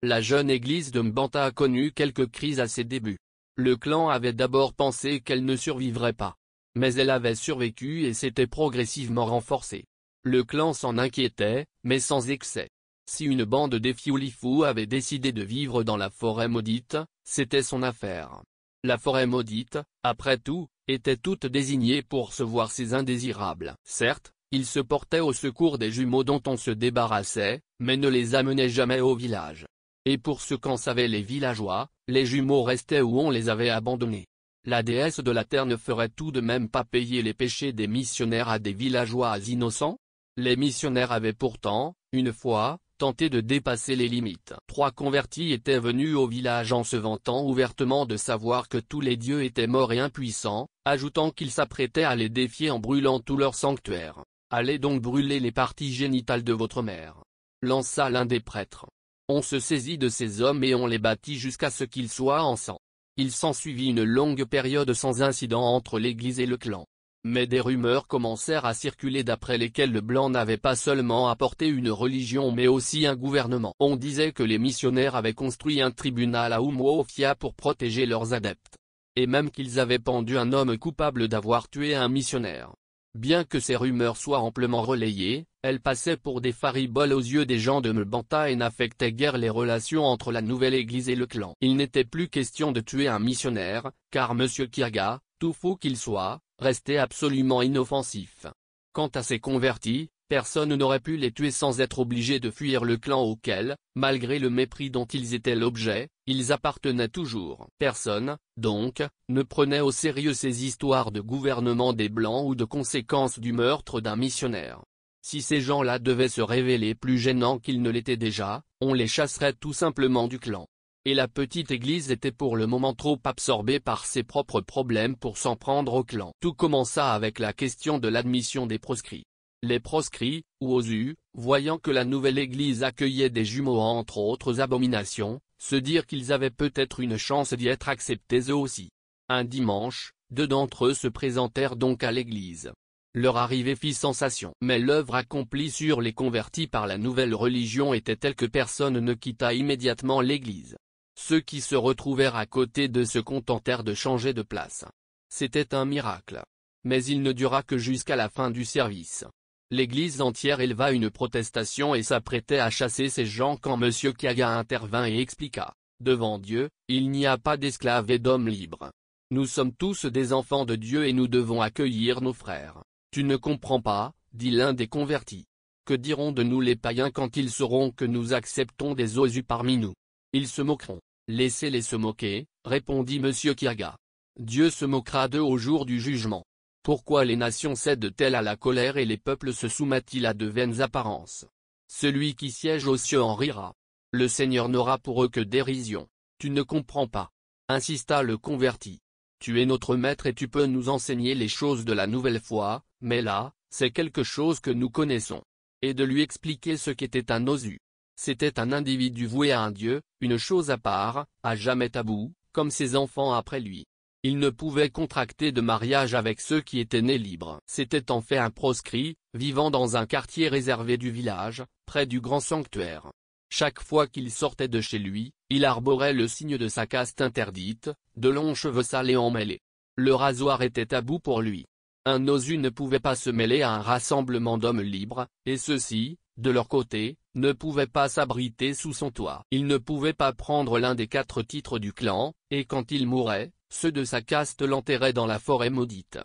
Speaker 1: La jeune église de Mbanta a connu quelques crises à ses débuts. Le clan avait d'abord pensé qu'elle ne survivrait pas. Mais elle avait survécu et s'était progressivement renforcée. Le clan s'en inquiétait, mais sans excès. Si une bande d'Effiolifou avait décidé de vivre dans la forêt maudite, c'était son affaire. La forêt maudite, après tout, était toute désignée pour recevoir ces indésirables. Certes, ils se portaient au secours des jumeaux dont on se débarrassait, mais ne les amenaient jamais au village. Et pour ce qu'en savaient les villageois, les jumeaux restaient où on les avait abandonnés. La déesse de la terre ne ferait tout de même pas payer les péchés des missionnaires à des villageois innocents? Les missionnaires avaient pourtant, une fois, tenté de dépasser les limites. 3 convertis étaient venus au village en se vantant ouvertement de savoir que tous les dieux étaient morts et impuissants, ajoutant qu'ils s'apprêtaient à les défier en brûlant tout leur sanctuaire. « Allez donc brûler les parties génitales de votre mère » lança l'un des prêtres. On se saisit de ces hommes et on les battit jusqu'à ce qu'ils soient en sang. Il s'ensuivit une longue période sans incident entre l'église et le clan. Mais des rumeurs commencèrent à circuler d'après lesquelles le blanc n'avait pas seulement apporté une religion mais aussi un gouvernement. On disait que les missionnaires avaient construit un tribunal à Umuofia pour protéger leurs adeptes. Et même qu'ils avaient pendu un homme coupable d'avoir tué un missionnaire. Bien que ces rumeurs soient amplement relayées, elles passaient pour des fariboles aux yeux des gens de Mbanta et n'affectaient guère les relations entre la nouvelle église et le clan. Il n'était plus question de tuer un missionnaire, car M. Kiaga, tout fou qu'il soit, restait absolument inoffensif. Quant à ces convertis, personne n'aurait pu les tuer sans être obligé de fuir le clan auquel, malgré le mépris dont ils étaient l'objet, ils appartenaient toujours. Personne, donc, ne prenait au sérieux ces histoires de gouvernement des Blancs ou de conséquences du meurtre d'un missionnaire. Si ces gens-là devaient se révéler plus gênants qu'ils ne l'étaient déjà, on les chasserait tout simplement du clan. Et la petite église était pour le moment trop absorbée par ses propres problèmes pour s'en prendre au clan. Tout commença avec la question de l'admission des proscrits. Les proscrits, ou Ozu, voyant que la nouvelle église accueillait des jumeaux entre autres abominations, se dirent qu'ils avaient peut-être une chance d'y être acceptés eux aussi. Un dimanche, 2 d'entre eux se présentèrent donc à l'église. Leur arrivée fit sensation. Mais l'œuvre accomplie sur les convertis par la nouvelle religion était telle que personne ne quitta immédiatement l'église. Ceux qui se retrouvèrent à côté d'eux se contentèrent de changer de place. C'était un miracle. Mais il ne dura que jusqu'à la fin du service. L'église entière éleva une protestation et s'apprêtait à chasser ces gens quand M. Kiaga intervint et expliqua. Devant Dieu, il n'y a pas d'esclaves et d'hommes libres. Nous sommes tous des enfants de Dieu et nous devons accueillir nos frères. Tu ne comprends pas, dit l'un des convertis. Que diront de nous les païens quand ils sauront que nous acceptons des Ozu parmi nous? Ils se moqueront. Laissez-les se moquer, répondit M. Kiaga. Dieu se moquera d'eux au jour du jugement. Pourquoi les nations cèdent-elles à la colère et les peuples se soumettent-ils à de vaines apparences? Celui qui siège aux cieux en rira. Le Seigneur n'aura pour eux que dérision. Tu ne comprends pas, insista le converti. Tu es notre maître et tu peux nous enseigner les choses de la nouvelle foi, mais là, c'est quelque chose que nous connaissons. Et de lui expliquer ce qu'était un Ozu. C'était un individu voué à un dieu, une chose à part, à jamais tabou, comme ses enfants après lui. Il ne pouvait contracter de mariage avec ceux qui étaient nés libres. C'était en fait un proscrit, vivant dans un quartier réservé du village, près du grand sanctuaire. Chaque fois qu'il sortait de chez lui, il arborait le signe de sa caste interdite, de longs cheveux sales et emmêlés. Le rasoir était tabou pour lui. Un osu ne pouvait pas se mêler à un rassemblement d'hommes libres, et ceux-ci, de leur côté, ne pouvaient pas s'abriter sous son toit. Il ne pouvait pas prendre l'un des 4 titres du clan, et quand il mourait, ceux de sa caste l'enterraient dans la forêt maudite.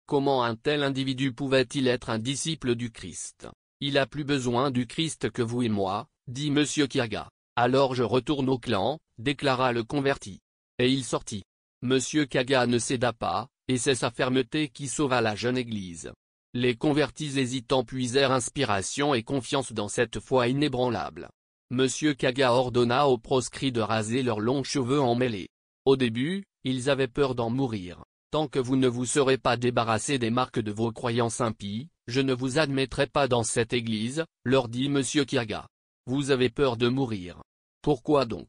Speaker 1: Comment un tel individu pouvait-il être un disciple du Christ? Il a plus besoin du Christ que vous et moi, dit Monsieur Kiaga. Alors je retourne au clan, déclara le converti. Et il sortit. Monsieur Kaga ne céda pas, et c'est sa fermeté qui sauva la jeune église. Les convertis hésitants puisèrent inspiration et confiance dans cette foi inébranlable. Monsieur Kaga ordonna aux proscrits de raser leurs longs cheveux emmêlés. Au début, ils avaient peur d'en mourir. Tant que vous ne vous serez pas débarrassé des marques de vos croyances impies, je ne vous admettrai pas dans cette église, leur dit Monsieur Kaga. Vous avez peur de mourir. Pourquoi donc?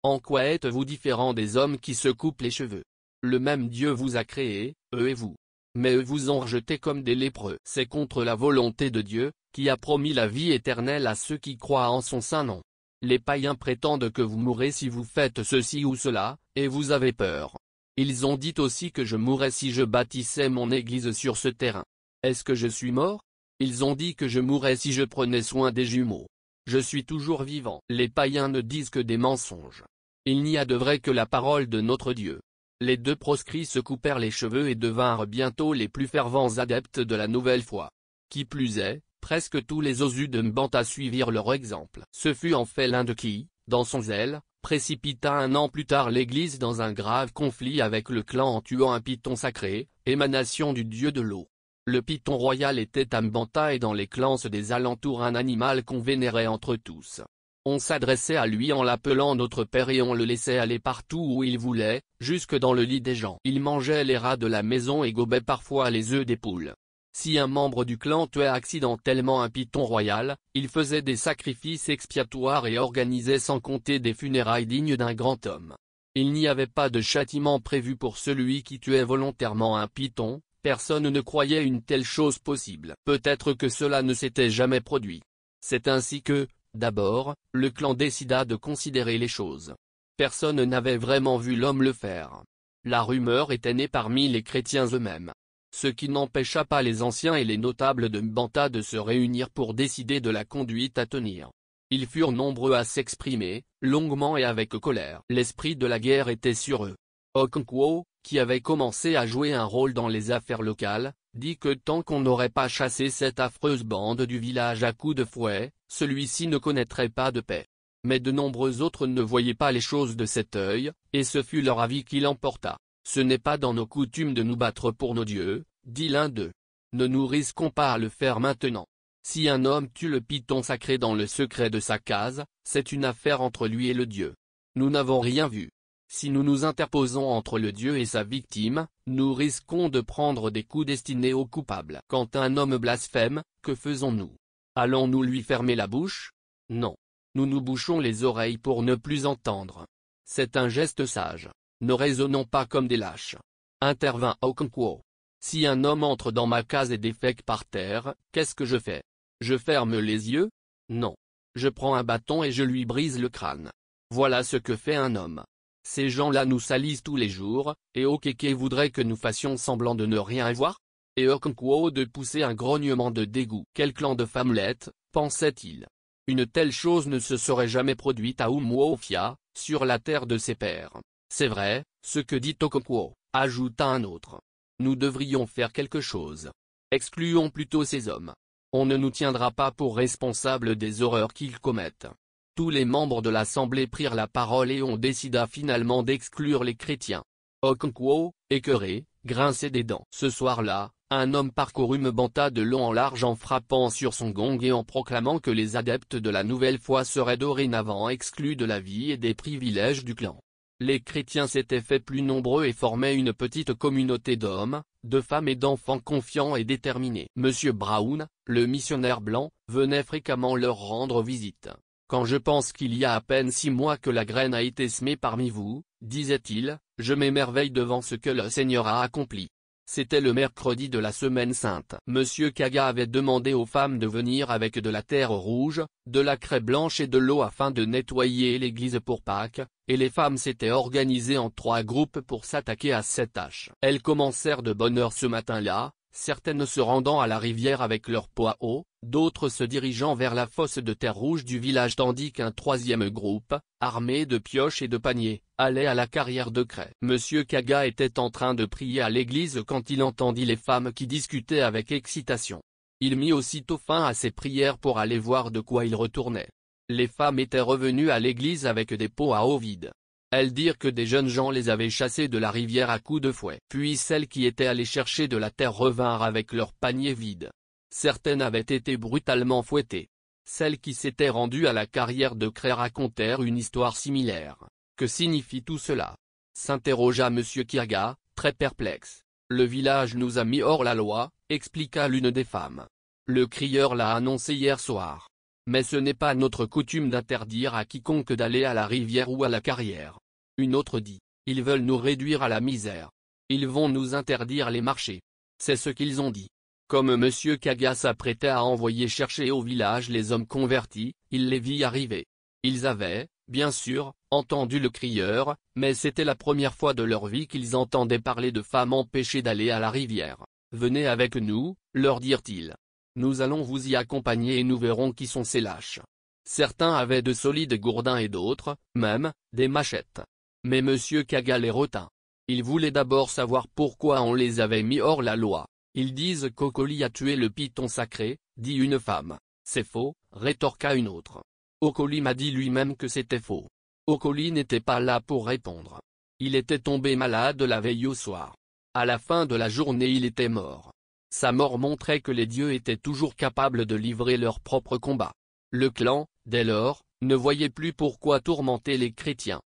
Speaker 1: En quoi êtes-vous différent des hommes qui se coupent les cheveux? Le même Dieu vous a créé, eux et vous. Mais eux vous ont rejetés comme des lépreux. C'est contre la volonté de Dieu, qui a promis la vie éternelle à ceux qui croient en son saint nom. Les païens prétendent que vous mourrez si vous faites ceci ou cela, et vous avez peur. Ils ont dit aussi que je mourrais si je bâtissais mon église sur ce terrain. Est-ce que je suis mort? Ils ont dit que je mourrais si je prenais soin des jumeaux. Je suis toujours vivant. Les païens ne disent que des mensonges. Il n'y a de vrai que la parole de notre Dieu. Les 2 proscrits se coupèrent les cheveux et devinrent bientôt les plus fervents adeptes de la nouvelle foi. Qui plus est, presque tous les osus de Mbanta suivirent leur exemple. Ce fut en fait l'un d'eux qui, dans son zèle, précipita 1 an plus tard l'église dans un grave conflit avec le clan en tuant un python sacré, émanation du dieu de l'eau. Le python royal était à Mbanta et dans les clans des alentours un animal qu'on vénérait entre tous. On s'adressait à lui en l'appelant notre père et on le laissait aller partout où il voulait, jusque dans le lit des gens. Il mangeait les rats de la maison et gobait parfois les œufs des poules. Si un membre du clan tuait accidentellement un python royal, il faisait des sacrifices expiatoires et organisait sans compter des funérailles dignes d'un grand homme. Il n'y avait pas de châtiment prévu pour celui qui tuait volontairement un python. Personne ne croyait une telle chose possible. Peut-être que cela ne s'était jamais produit. C'est ainsi que, d'abord, le clan décida de considérer les choses. Personne n'avait vraiment vu l'homme le faire. La rumeur était née parmi les chrétiens eux-mêmes. Ce qui n'empêcha pas les anciens et les notables de Mbanta de se réunir pour décider de la conduite à tenir. Ils furent nombreux à s'exprimer, longuement et avec colère. L'esprit de la guerre était sur eux. Okonkwo, qui avait commencé à jouer un rôle dans les affaires locales, dit que tant qu'on n'aurait pas chassé cette affreuse bande du village à coups de fouet, celui-ci ne connaîtrait pas de paix. Mais de nombreux autres ne voyaient pas les choses de cet œil, et ce fut leur avis qui l'emporta. Ce n'est pas dans nos coutumes de nous battre pour nos dieux, dit l'un d'eux. Ne nous risquons pas à le faire maintenant. Si un homme tue le python sacré dans le secret de sa case, c'est une affaire entre lui et le dieu. Nous n'avons rien vu. Si nous nous interposons entre le dieu et sa victime, nous risquons de prendre des coups destinés au coupable. Quand un homme blasphème, que faisons-nous? Allons-nous lui fermer la bouche? Non. Nous nous bouchons les oreilles pour ne plus entendre. C'est un geste sage. Ne raisonnons pas comme des lâches. Intervint Okonkwo. Si un homme entre dans ma case et défèque par terre, qu'est-ce que je fais? Je ferme les yeux? Non. Je prends un bâton et je lui brise le crâne. Voilà ce que fait un homme. Ces gens-là nous salissent tous les jours, et Okeke voudrait que nous fassions semblant de ne rien voir? Et Okonkwo de pousser un grognement de dégoût. Quel clan de femmelette, pensait-il. Une telle chose ne se serait jamais produite à Umuofia, sur la terre de ses pères. C'est vrai, ce que dit Okonkwo, ajouta un autre. Nous devrions faire quelque chose. Excluons plutôt ces hommes. On ne nous tiendra pas pour responsables des horreurs qu'ils commettent. Tous les membres de l'assemblée prirent la parole et on décida finalement d'exclure les chrétiens. Okonkwo, écœuré, grinçait des dents. Ce soir-là, un homme parcourut Mbanta de long en large en frappant sur son gong et en proclamant que les adeptes de la nouvelle foi seraient dorénavant exclus de la vie et des privilèges du clan. Les chrétiens s'étaient fait plus nombreux et formaient une petite communauté d'hommes, de femmes et d'enfants confiants et déterminés. Monsieur Brown, le missionnaire blanc, venait fréquemment leur rendre visite. Quand je pense qu'il y a à peine 6 mois que la graine a été semée parmi vous, disait-il, je m'émerveille devant ce que le Seigneur a accompli. C'était le mercredi de la semaine sainte. Monsieur Kaga avait demandé aux femmes de venir avec de la terre rouge, de la craie blanche et de l'eau afin de nettoyer l'église pour Pâques, et les femmes s'étaient organisées en 3 groupes pour s'attaquer à cette tâche. Elles commencèrent de bonne heure ce matin-là, certaines se rendant à la rivière avec leur poids haut, d'autres se dirigeant vers la fosse de terre rouge du village tandis qu'un 3e groupe, armé de pioches et de paniers, allait à la carrière de craie. Monsieur Kaga était en train de prier à l'église quand il entendit les femmes qui discutaient avec excitation. Il mit aussitôt fin à ses prières pour aller voir de quoi il retournait. Les femmes étaient revenues à l'église avec des pots à eau vides. Elles dirent que des jeunes gens les avaient chassés de la rivière à coups de fouet. Puis celles qui étaient allées chercher de la terre revinrent avec leurs paniers vides. Certaines avaient été brutalement fouettées. Celles qui s'étaient rendues à la carrière de craie racontèrent une histoire similaire. Que signifie tout cela? S'interrogea Monsieur Kaga, très perplexe. Le village nous a mis hors la loi, expliqua l'une des femmes. Le crieur l'a annoncé hier soir. Mais ce n'est pas notre coutume d'interdire à quiconque d'aller à la rivière ou à la carrière. Une autre dit, ils veulent nous réduire à la misère. Ils vont nous interdire les marchés. C'est ce qu'ils ont dit. Comme Monsieur Kaga s'apprêtait à envoyer chercher au village les hommes convertis, il les vit arriver. Ils avaient, bien sûr, entendu le crieur, mais c'était la première fois de leur vie qu'ils entendaient parler de femmes empêchées d'aller à la rivière. Venez avec nous, leur dirent-ils. Nous allons vous y accompagner et nous verrons qui sont ces lâches. Certains avaient de solides gourdins et d'autres, même, des machettes. Mais Monsieur Kaga les retint. Il voulait d'abord savoir pourquoi on les avait mis hors la loi. Ils disent qu'Okoli a tué le python sacré, dit une femme. C'est faux, rétorqua une autre. Okoli m'a dit lui-même que c'était faux. Okoli n'était pas là pour répondre. Il était tombé malade la veille au soir. À la fin de la journée il était mort. Sa mort montrait que les dieux étaient toujours capables de livrer leur propre combat. Le clan, dès lors, ne voyait plus pourquoi tourmenter les chrétiens.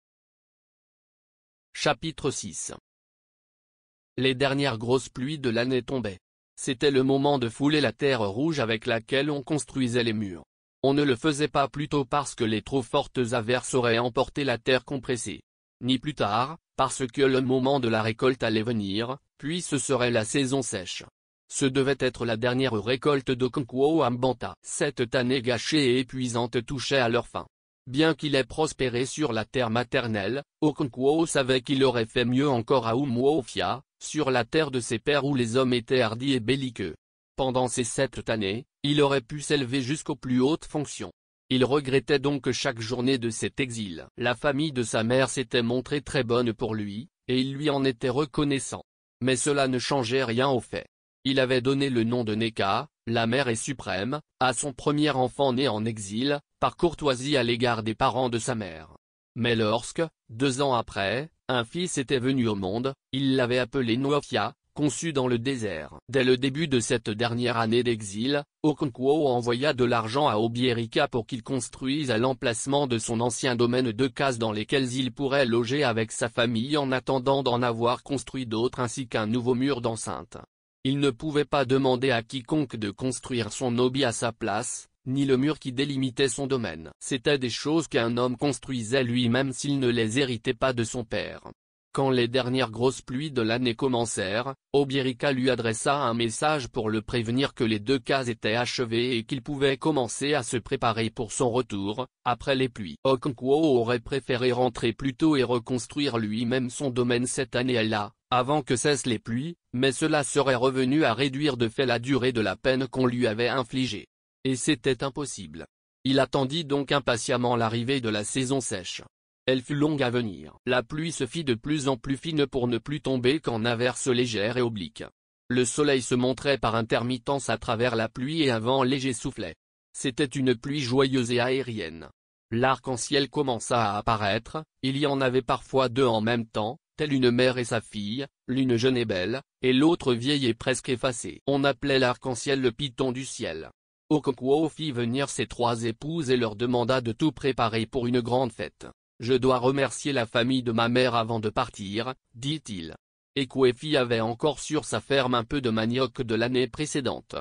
Speaker 1: Chapitre 6. Les dernières grosses pluies de l'année tombaient. C'était le moment de fouler la terre rouge avec laquelle on construisait les murs. On ne le faisait pas plus tôt parce que les trop fortes averses auraient emporté la terre compressée. Ni plus tard, parce que le moment de la récolte allait venir, puis ce serait la saison sèche. Ce devait être la dernière récolte d'Okonkwo Ambanta. Cette année gâchée et épuisante touchait à leur fin. Bien qu'il ait prospéré sur la terre maternelle, Okonkwo savait qu'il aurait fait mieux encore à Umuofia, sur la terre de ses pères où les hommes étaient hardis et belliqueux. Pendant ces 7 années, il aurait pu s'élever jusqu'aux plus hautes fonctions. Il regrettait donc chaque journée de cet exil. La famille de sa mère s'était montrée très bonne pour lui, et il lui en était reconnaissant. Mais cela ne changeait rien au fait. Il avait donné le nom de Neka, la mère et suprême, à son premier enfant né en exil, par courtoisie à l'égard des parents de sa mère. Mais lorsque, 2 ans après, un fils était venu au monde, il l'avait appelé Nuofia, conçu dans le désert. Dès le début de cette dernière année d'exil, Okonkwo envoya de l'argent à Obierika pour qu'il construise à l'emplacement de son ancien domaine 2 cases dans lesquelles il pourrait loger avec sa famille en attendant d'en avoir construit d'autres ainsi qu'un nouveau mur d'enceinte. Il ne pouvait pas demander à quiconque de construire son obi à sa place, ni le mur qui délimitait son domaine. C'étaient des choses qu'un homme construisait lui-même s'il ne les héritait pas de son père. Quand les dernières grosses pluies de l'année commencèrent, Obierika lui adressa un message pour le prévenir que les 2 cases étaient achevées et qu'il pouvait commencer à se préparer pour son retour, après les pluies. Okonkwo aurait préféré rentrer plus tôt et reconstruire lui-même son domaine cette année-là, avant que cessent les pluies, mais cela serait revenu à réduire de fait la durée de la peine qu'on lui avait infligée. Et c'était impossible. Il attendit donc impatiemment l'arrivée de la saison sèche. Elle fut longue à venir. La pluie se fit de plus en plus fine pour ne plus tomber qu'en averses légères et obliques. Le soleil se montrait par intermittence à travers la pluie et un vent léger soufflait. C'était une pluie joyeuse et aérienne. L'arc-en-ciel commença à apparaître, il y en avait parfois 2 en même temps, telle une mère et sa fille, l'une jeune et belle, et l'autre vieille et presque effacée. On appelait l'arc-en-ciel le python du ciel. Okonkwo fit venir ses 3 épouses et leur demanda de tout préparer pour une grande fête. Je dois remercier la famille de ma mère avant de partir, dit-il. Ekwefi avait encore sur sa ferme un peu de manioc de l'année précédente.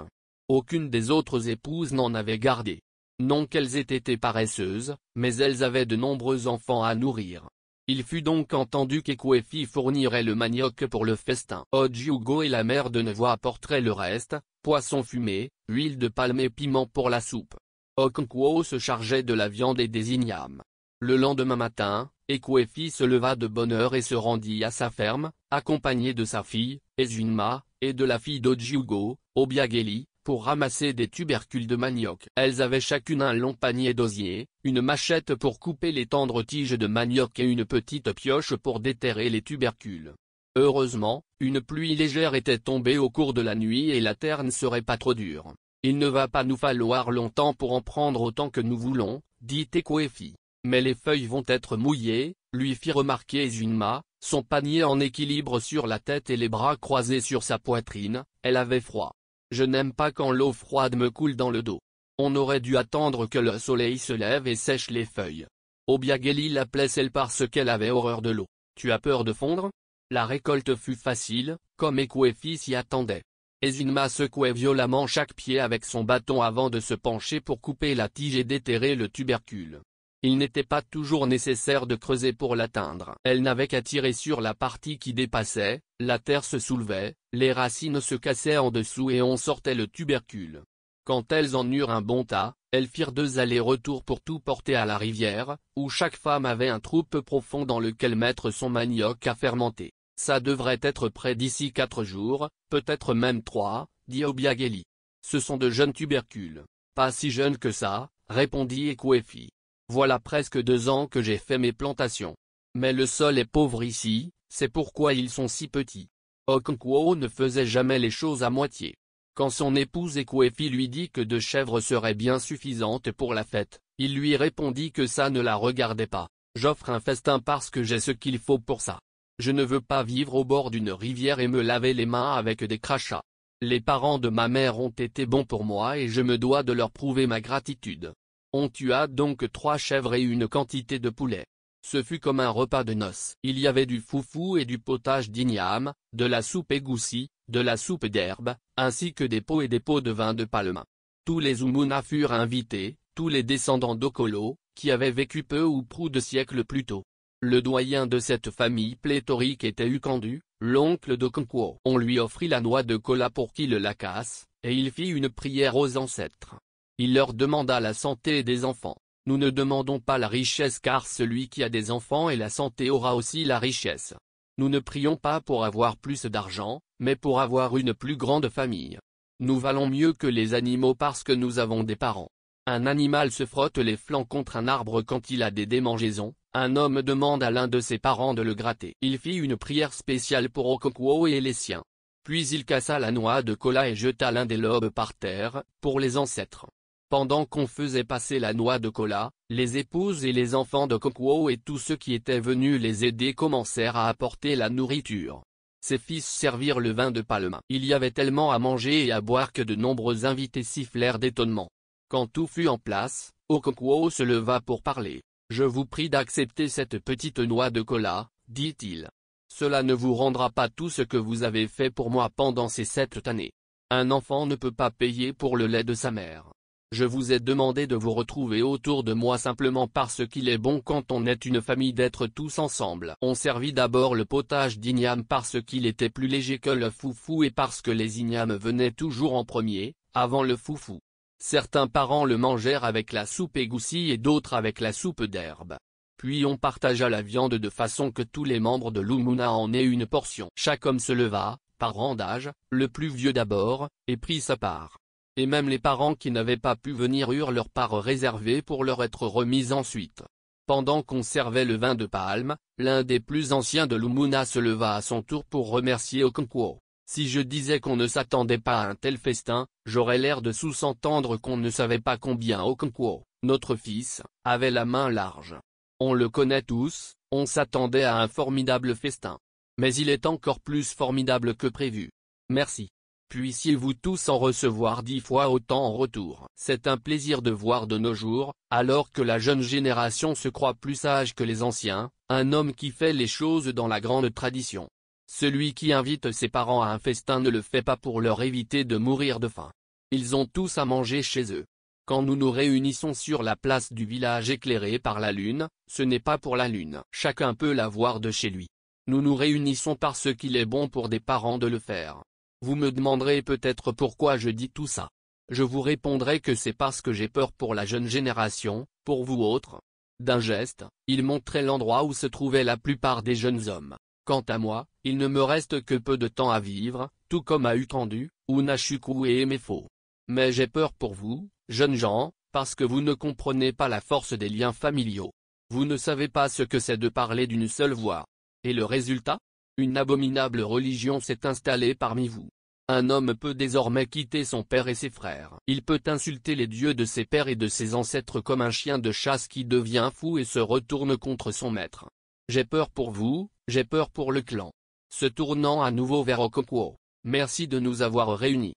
Speaker 1: Aucune des autres épouses n'en avait gardé. Non qu'elles aient été paresseuses, mais elles avaient de nombreux enfants à nourrir. Il fut donc entendu qu'Ekwefi fournirait le manioc pour le festin. Ojiugo et la mère de Nevo apporteraient le reste, poisson fumé, huile de palme et piment pour la soupe. Okonkwo se chargeait de la viande et des ignames. Le lendemain matin, Ekwefi se leva de bonne heure et se rendit à sa ferme, accompagné de sa fille, Ezunma, et de la fille d'Ojiugo, Obiageli, pour ramasser des tubercules de manioc. Elles avaient chacune un long panier d'osier, une machette pour couper les tendres tiges de manioc et une petite pioche pour déterrer les tubercules. Heureusement, une pluie légère était tombée au cours de la nuit et la terre ne serait pas trop dure. Il ne va pas nous falloir longtemps pour en prendre autant que nous voulons, dit Ekwefi. Mais les feuilles vont être mouillées, lui fit remarquer Ezunma, son panier en équilibre sur la tête et les bras croisés sur sa poitrine. Elle avait froid. Je n'aime pas quand l'eau froide me coule dans le dos. On aurait dû attendre que le soleil se lève et sèche les feuilles. Obiageli l'appelait celle parce qu'elle avait horreur de l'eau. Tu as peur de fondre? La récolte fut facile, comme Ekwefi s'y attendait. Ezunma secouait violemment chaque pied avec son bâton avant de se pencher pour couper la tige et déterrer le tubercule. Il n'était pas toujours nécessaire de creuser pour l'atteindre. Elle n'avait qu'à tirer sur la partie qui dépassait, la terre se soulevait, les racines se cassaient en dessous et on sortait le tubercule. Quand elles en eurent un bon tas, elles firent 2 allers-retours pour tout porter à la rivière, où chaque femme avait un trou peu profond dans lequel mettre son manioc à fermenter. Ça devrait être prêt d'ici 4 jours, peut-être même 3, dit Obiageli. Ce sont de jeunes tubercules. Pas si jeunes que ça, répondit Ekwefi. Voilà presque 2 ans que j'ai fait mes plantations. Mais le sol est pauvre ici, c'est pourquoi ils sont si petits. Okonkwo ne faisait jamais les choses à moitié. Quand son épouse Ekwefi lui dit que 2 chèvres seraient bien suffisantes pour la fête, il lui répondit que ça ne la regardait pas. J'offre un festin parce que j'ai ce qu'il faut pour ça. Je ne veux pas vivre au bord d'une rivière et me laver les mains avec des crachats. Les parents de ma mère ont été bons pour moi et je me dois de leur prouver ma gratitude. On tua donc 3 chèvres et une quantité de poulet. Ce fut comme un repas de noces. Il y avait du foufou et du potage d'igname, de la soupe égoussie, de la soupe d'herbe, ainsi que des pots et des pots de vin de palme. Tous les Umuna furent invités, tous les descendants d'Okolo, qui avaient vécu peu ou prou de siècles plus tôt. Le doyen de cette famille pléthorique était Ukandu, l'oncle d'Okonkwo. On lui offrit la noix de cola pour qu'il la casse, et il fit une prière aux ancêtres. Il leur demanda la santé des enfants. Nous ne demandons pas la richesse car celui qui a des enfants et la santé aura aussi la richesse. Nous ne prions pas pour avoir plus d'argent, mais pour avoir une plus grande famille. Nous valons mieux que les animaux parce que nous avons des parents. Un animal se frotte les flancs contre un arbre quand il a des démangeaisons, un homme demande à l'un de ses parents de le gratter. Il fit une prière spéciale pour Okonkwo et les siens. Puis il cassa la noix de cola et jeta l'un des lobes par terre, pour les ancêtres. Pendant qu'on faisait passer la noix de cola, les épouses et les enfants d'Okonkwo et tous ceux qui étaient venus les aider commencèrent à apporter la nourriture. Ses fils servirent le vin de palme. Il y avait tellement à manger et à boire que de nombreux invités sifflèrent d'étonnement. Quand tout fut en place, Okonkwo se leva pour parler. « Je vous prie d'accepter cette petite noix de cola, dit-il. Cela ne vous rendra pas tout ce que vous avez fait pour moi pendant ces 7 années. Un enfant ne peut pas payer pour le lait de sa mère. Je vous ai demandé de vous retrouver autour de moi simplement parce qu'il est bon quand on est une famille d'être tous ensemble. On servit d'abord le potage d'igname parce qu'il était plus léger que le foufou et parce que les ignames venaient toujours en premier, avant le foufou. Certains parents le mangèrent avec la soupe égoussie et d'autres avec la soupe d'herbe. Puis on partagea la viande de façon que tous les membres de l'Umuna en aient une portion. Chaque homme se leva, par rang d'âge, le plus vieux d'abord, et prit sa part. Et même les parents qui n'avaient pas pu venir eurent leur part réservée pour leur être remise ensuite. Pendant qu'on servait le vin de palme, l'un des plus anciens de l'Umuna se leva à son tour pour remercier Okonkwo. Si je disais qu'on ne s'attendait pas à un tel festin, j'aurais l'air de sous-entendre qu'on ne savait pas combien Okonkwo, notre fils, avait la main large. On le connaît tous, on s'attendait à un formidable festin. Mais il est encore plus formidable que prévu. Merci. Puissiez-vous tous en recevoir 10 fois autant en retour. C'est un plaisir de voir de nos jours, alors que la jeune génération se croit plus sage que les anciens, un homme qui fait les choses dans la grande tradition. Celui qui invite ses parents à un festin ne le fait pas pour leur éviter de mourir de faim. Ils ont tous à manger chez eux. Quand nous nous réunissons sur la place du village éclairée par la lune, ce n'est pas pour la lune. Chacun peut la voir de chez lui. Nous nous réunissons parce qu'il est bon pour des parents de le faire. Vous me demanderez peut-être pourquoi je dis tout ça. Je vous répondrai que c'est parce que j'ai peur pour la jeune génération, pour vous autres. D'un geste, il montrait l'endroit où se trouvaient la plupart des jeunes hommes. Quant à moi, il ne me reste que peu de temps à vivre, tout comme à Ukandu, Unashuku et Emefo. Mais j'ai peur pour vous, jeunes gens, parce que vous ne comprenez pas la force des liens familiaux. Vous ne savez pas ce que c'est de parler d'une seule voix. Et le résultat? Une abominable religion s'est installée parmi vous. Un homme peut désormais quitter son père et ses frères. Il peut insulter les dieux de ses pères et de ses ancêtres comme un chien de chasse qui devient fou et se retourne contre son maître. J'ai peur pour vous, j'ai peur pour le clan. Se tournant à nouveau vers Okokwo. Merci de nous avoir réunis.